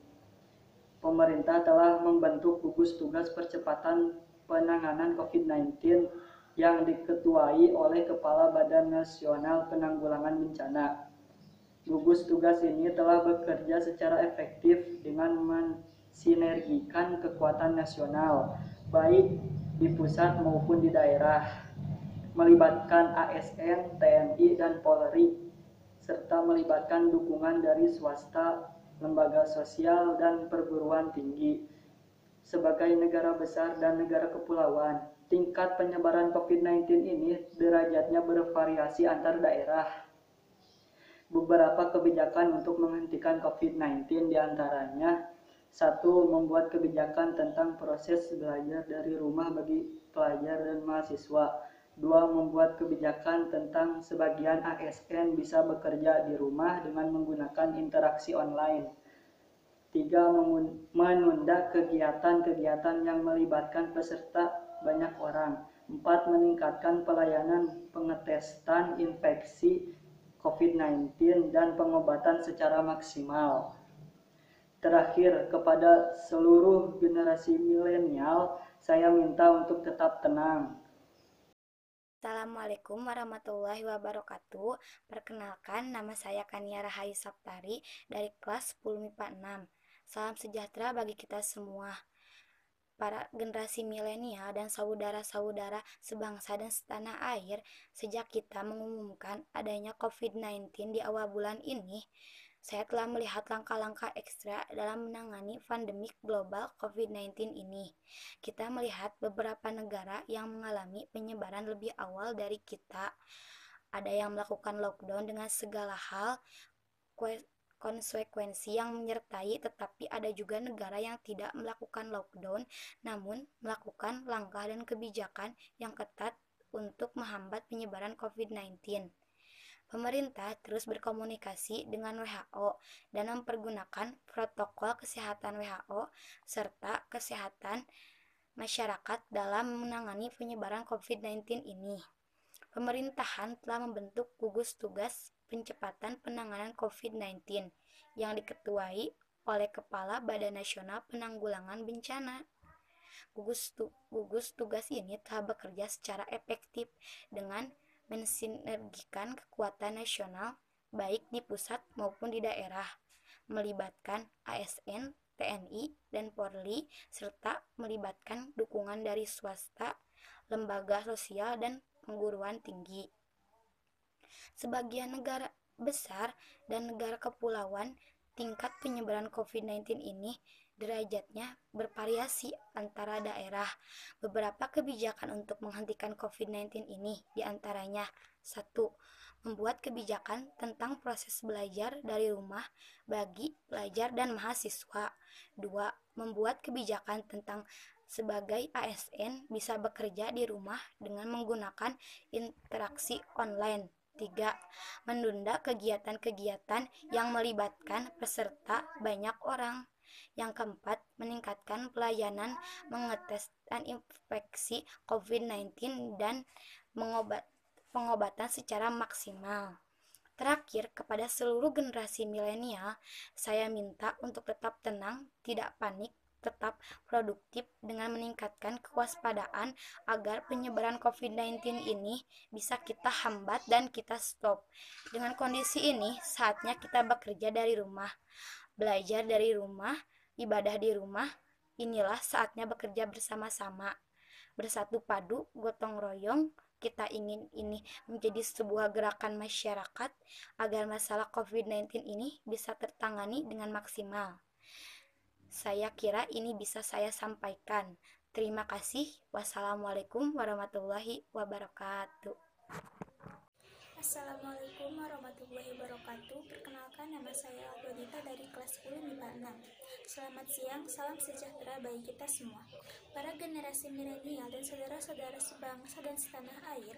Pemerintah telah membentuk gugus tugas percepatan penanganan COVID-19 yang diketuai oleh Kepala Badan Nasional Penanggulangan Bencana. Gugus tugas ini telah bekerja secara efektif dengan mensinergikan kekuatan nasional, baik di pusat maupun di daerah, melibatkan ASN, TNI, dan Polri, serta melibatkan dukungan dari swasta, lembaga sosial, dan perguruan tinggi. Sebagai negara besar dan negara kepulauan, tingkat penyebaran COVID-19 ini derajatnya bervariasi antar daerah. Beberapa kebijakan untuk menghentikan COVID-19 diantaranya: 1. Membuat kebijakan tentang proses belajar dari rumah bagi pelajar dan mahasiswa. 2. Membuat kebijakan tentang sebagian ASN bisa bekerja di rumah dengan menggunakan interaksi online. 3. Menunda kegiatan-kegiatan yang melibatkan peserta banyak orang. 4. Meningkatkan pelayanan pengetesan infeksi COVID-19 dan pengobatan secara maksimal. Terakhir, kepada seluruh generasi milenial, saya minta untuk tetap tenang. Assalamualaikum warahmatullahi wabarakatuh. Perkenalkan, nama saya Kania Rahayu Saptari dari kelas 10 MIPA 6. Salam sejahtera bagi kita semua. Para generasi milenial dan saudara-saudara sebangsa dan setanah air, sejak kita mengumumkan adanya COVID-19 di awal bulan ini, saya telah melihat langkah-langkah ekstra dalam menangani pandemi global COVID-19 ini. Kita melihat beberapa negara yang mengalami penyebaran lebih awal dari kita. Ada yang melakukan lockdown dengan segala hal konsekuensi yang menyertai, tetapi ada juga negara yang tidak melakukan lockdown namun melakukan langkah dan kebijakan yang ketat untuk menghambat penyebaran COVID-19. Pemerintah terus berkomunikasi dengan WHO dan mempergunakan protokol kesehatan WHO serta kesehatan masyarakat dalam menangani penyebaran COVID-19 ini. Pemerintahan telah membentuk gugus tugas percepatan penanganan COVID-19 yang diketuai oleh Kepala Badan Nasional Penanggulangan Bencana. Gugus tugas ini telah bekerja secara efektif dengan mensinergikan kekuatan nasional baik di pusat maupun di daerah, melibatkan ASN, TNI, dan Polri, serta melibatkan dukungan dari swasta, lembaga sosial, dan perguruan tinggi. Sebagian negara besar dan negara kepulauan, tingkat penyebaran COVID-19 ini derajatnya bervariasi antara daerah. Beberapa kebijakan untuk menghentikan COVID-19 ini diantaranya: 1. Membuat kebijakan tentang proses belajar dari rumah bagi pelajar dan mahasiswa. 2. Membuat kebijakan tentang sebagai ASN bisa bekerja di rumah dengan menggunakan interaksi online. 3. Menunda kegiatan-kegiatan yang melibatkan peserta banyak orang. Yang keempat, meningkatkan pelayanan pengetesan infeksi COVID-19 dan pengobatan secara maksimal. Terakhir, kepada seluruh generasi milenial, saya minta untuk tetap tenang, tidak panik, tetap produktif dengan meningkatkan kewaspadaan agar penyebaran COVID-19 ini bisa kita hambat dan kita stop. Dengan kondisi ini, saatnya kita bekerja dari rumah, belajar dari rumah, ibadah di rumah. Inilah saatnya bekerja bersama-sama. Bersatu padu, gotong royong, kita ingin ini menjadi sebuah gerakan masyarakat agar masalah COVID-19 ini bisa tertangani dengan maksimal. Saya kira ini bisa saya sampaikan. Terima kasih. Wassalamualaikum warahmatullahi wabarakatuh. Assalamualaikum warahmatullahi wabarakatuh. Perkenalkan, nama saya Aldonita dari kelas 10 MIPA 6. Selamat siang, salam sejahtera bagi kita semua. Para generasi milenial dan saudara-saudara sebangsa dan setanah air,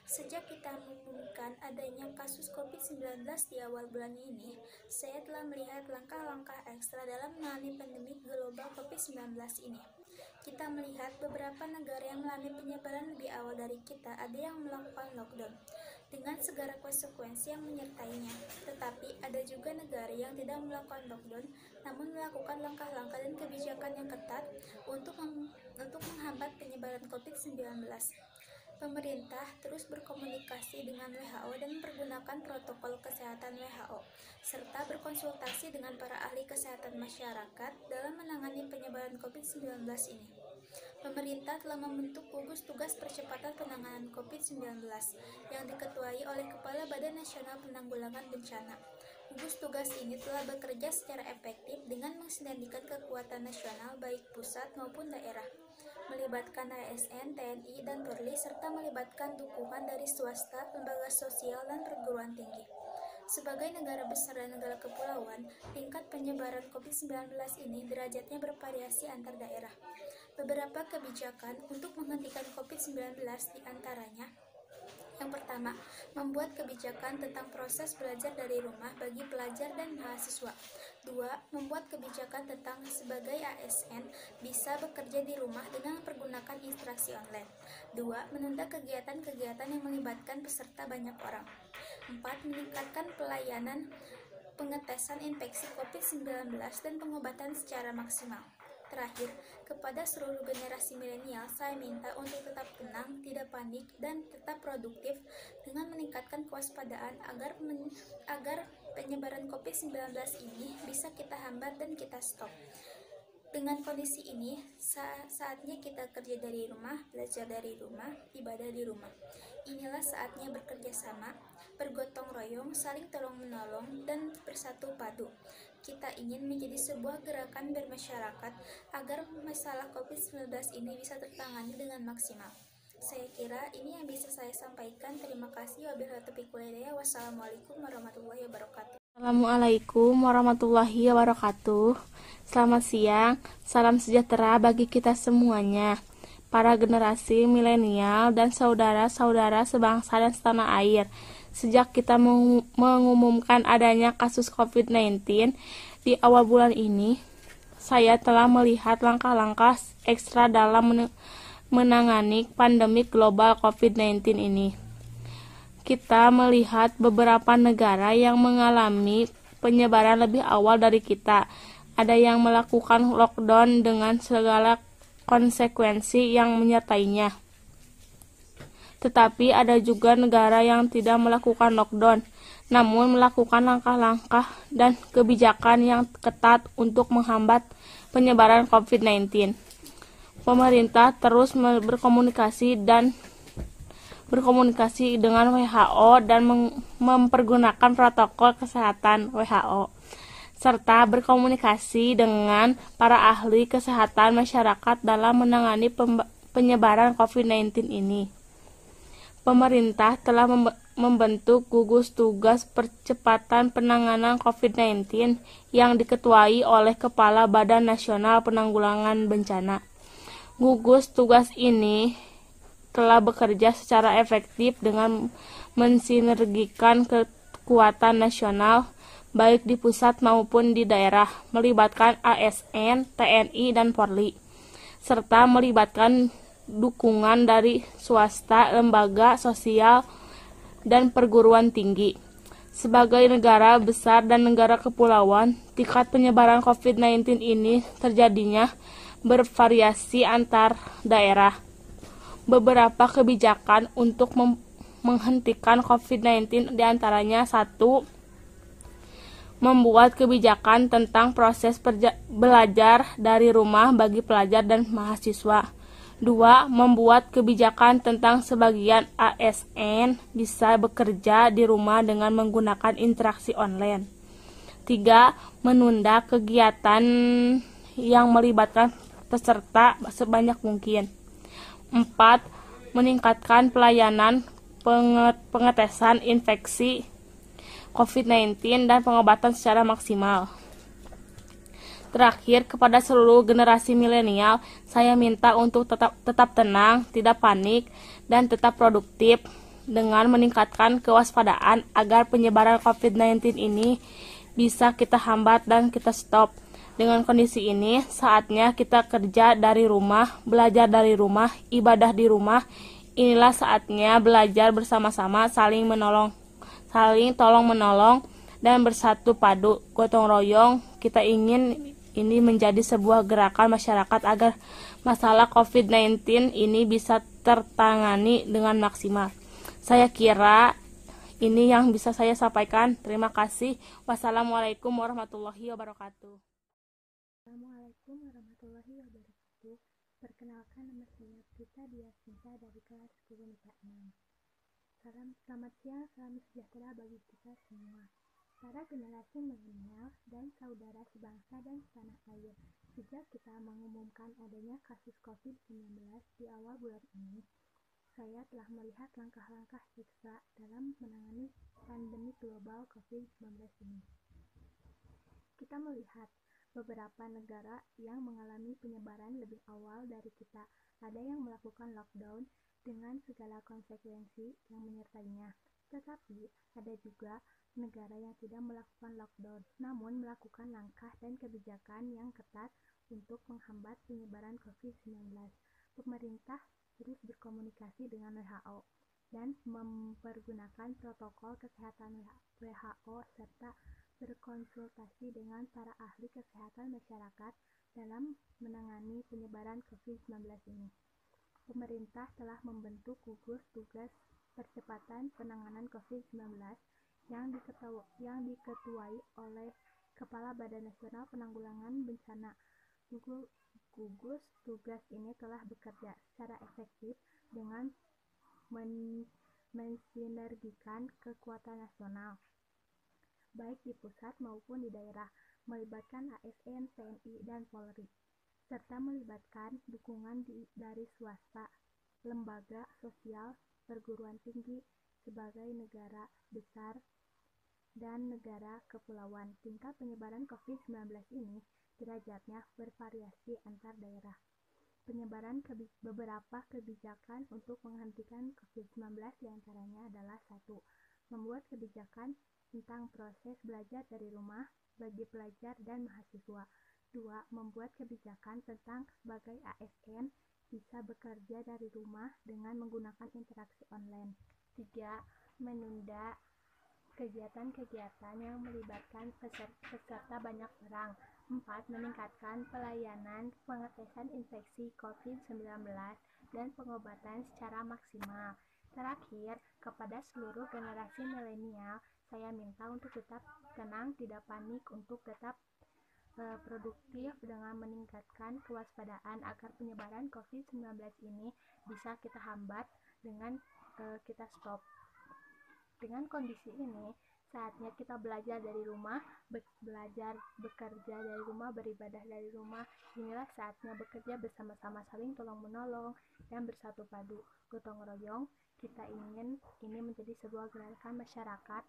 sejak kita mengumumkan adanya kasus COVID-19 di awal bulan ini, saya telah melihat langkah-langkah ekstra dalam menangani pandemi global COVID-19 ini. Kita melihat beberapa negara yang mengalami penyebaran lebih awal dari kita, ada yang melakukan lockdown dengan segala konsekuensi yang menyertainya. Tetapi ada juga negara yang tidak melakukan lockdown, namun melakukan langkah-langkah dan kebijakan yang ketat untuk menghambat penyebaran COVID-19. Pemerintah terus berkomunikasi dengan WHO dan mempergunakan protokol kesehatan WHO, serta berkonsultasi dengan para ahli kesehatan masyarakat dalam menangani penyebaran COVID-19 ini. Pemerintah telah membentuk gugus tugas percepatan penanganan COVID-19 yang diketuai oleh Kepala Badan Nasional Penanggulangan Bencana. Gugus tugas ini telah bekerja secara efektif dengan mensinergikan kekuatan nasional baik pusat maupun daerah, melibatkan ASN, TNI, dan Polri, serta melibatkan dukungan dari swasta, lembaga sosial, dan perguruan tinggi. Sebagai negara besar dan negara kepulauan, tingkat penyebaran COVID-19 ini derajatnya bervariasi antar daerah. Beberapa kebijakan untuk menghentikan COVID-19 diantaranya: yang pertama, membuat kebijakan tentang proses belajar dari rumah bagi pelajar dan mahasiswa. 2. Membuat kebijakan tentang sebagai ASN bisa bekerja di rumah dengan mempergunakan instruksi online. 2. Menunda kegiatan-kegiatan yang melibatkan peserta banyak orang. 4. Meningkatkan pelayanan pengetesan infeksi COVID-19 dan pengobatan secara maksimal. Terakhir, kepada seluruh generasi milenial, saya minta untuk tetap tenang, tidak panik, dan tetap produktif dengan meningkatkan kewaspadaan agar penyebaran COVID-19 ini bisa kita hambat dan kita stop. Dengan kondisi ini, saatnya kita kerja dari rumah, belajar dari rumah, ibadah di rumah. Inilah saatnya bekerja sama, bergotong royong, saling tolong-menolong, dan bersatu padu. Kita ingin menjadi sebuah gerakan bermasyarakat agar masalah COVID-19 ini bisa tertangani dengan maksimal. Saya kira ini yang bisa saya sampaikan. Terima kasih. Wabillahi taufiq wal hidayah. Wassalamualaikum warahmatullahi wabarakatuh. Assalamualaikum warahmatullahi wabarakatuh. Selamat siang, salam sejahtera bagi kita semuanya, para generasi milenial dan saudara-saudara sebangsa dan setanah air. Sejak kita mengumumkan adanya kasus COVID-19 di awal bulan ini, saya telah melihat langkah-langkah ekstra dalam menangani pandemi global COVID-19 ini. Kita melihat beberapa negara yang mengalami penyebaran lebih awal dari kita. Ada yang melakukan lockdown dengan segala konsekuensi yang menyertainya. Tetapi ada juga negara yang tidak melakukan lockdown, namun melakukan langkah-langkah dan kebijakan yang ketat untuk menghambat penyebaran COVID-19. Pemerintah terus berkomunikasi dengan WHO dan mempergunakan protokol kesehatan WHO, serta berkomunikasi dengan para ahli kesehatan masyarakat dalam menangani penyebaran COVID-19 ini. Pemerintah telah membentuk gugus tugas percepatan penanganan COVID-19 yang diketuai oleh Kepala Badan Nasional Penanggulangan Bencana. Gugus tugas ini telah bekerja secara efektif dengan mensinergikan kekuatan nasional baik di pusat maupun di daerah, melibatkan ASN, TNI, dan Polri, serta melibatkan dukungan dari swasta, lembaga sosial, dan perguruan tinggi. Sebagai negara besar dan negara kepulauan, tingkat penyebaran COVID-19 ini terjadinya bervariasi antar daerah. Beberapa kebijakan untuk menghentikan COVID-19 diantaranya: 1. Membuat kebijakan tentang proses belajar dari rumah bagi pelajar dan mahasiswa. 2. Membuat kebijakan tentang sebagian ASN bisa bekerja di rumah dengan menggunakan interaksi online. 3. Menunda kegiatan yang melibatkan peserta sebanyak mungkin. 4. Meningkatkan pelayanan pengetesan infeksi COVID-19 dan pengobatan secara maksimal. Terakhir, kepada seluruh generasi milenial, saya minta untuk tetap tenang, tidak panik, dan tetap produktif dengan meningkatkan kewaspadaan agar penyebaran COVID-19 ini bisa kita hambat dan kita stop. Dengan kondisi ini, saatnya kita kerja dari rumah, belajar dari rumah, ibadah di rumah. Inilah saatnya belajar bersama-sama, saling tolong-menolong, dan bersatu padu, gotong royong. Kita ingin ini menjadi sebuah gerakan masyarakat agar masalah COVID-19 ini bisa tertangani dengan maksimal. Saya kira ini yang bisa saya sampaikan. Terima kasih. Wassalamualaikum warahmatullahi wabarakatuh. Assalamualaikum warahmatullahi wabarakatuh. Perkenalkan, nama saya Prita Diasmita dari kelas 10 MIPA 6. Selamat siang, salam sejahtera bagi kita semua. Para generasi milenial dan saudara sebangsa dan setanah air, sejak kita mengumumkan adanya kasus COVID-19 di awal bulan ini, saya telah melihat langkah-langkah ekstra dalam menangani pandemi global COVID-19 ini. Kita melihat beberapa negara yang mengalami penyebaran lebih awal dari kita. Ada yang melakukan lockdown dengan segala konsekuensi yang menyertainya. Tetapi ada juga negara yang tidak melakukan lockdown, namun melakukan langkah dan kebijakan yang ketat untuk menghambat penyebaran COVID-19. Pemerintah terus berkomunikasi dengan WHO dan mempergunakan protokol kesehatan WHO serta berkonsultasi dengan para ahli kesehatan masyarakat dalam menangani penyebaran COVID-19 ini. Pemerintah telah membentuk gugus tugas percepatan penanganan COVID-19 yang diketuai oleh Kepala Badan Nasional Penanggulangan Bencana. Gugus tugas ini telah bekerja secara efektif dengan mensinergikan kekuatan nasional, baik di pusat maupun di daerah, melibatkan ASN, TNI, dan Polri, serta melibatkan dukungan dari swasta, lembaga sosial, perguruan tinggi, sebagai negara besar dan negara kepulauan. Tingkat penyebaran COVID-19 ini derajatnya bervariasi antar daerah. Penyebaran beberapa kebijakan untuk menghentikan COVID-19 diantaranya adalah 1. Membuat kebijakan tentang proses belajar dari rumah bagi pelajar dan mahasiswa. 2. Membuat kebijakan tentang sebagai ASN bisa bekerja dari rumah dengan menggunakan interaksi online. 3. Menunda kegiatan-kegiatan yang melibatkan peserta banyak orang. 4. Meningkatkan pelayanan pengetesan infeksi COVID-19 dan pengobatan secara maksimal. Terakhir, kepada seluruh generasi milenial, saya minta untuk tetap tenang, tidak panik, untuk tetap produktif dengan meningkatkan kewaspadaan agar penyebaran COVID-19 ini bisa kita hambat dengan kita stop. Dengan kondisi ini, saatnya kita belajar dari rumah, bekerja dari rumah, beribadah dari rumah. Inilah saatnya bekerja bersama-sama, saling tolong-menolong, dan bersatu padu, gotong royong. Kita ingin ini menjadi sebuah gerakan masyarakat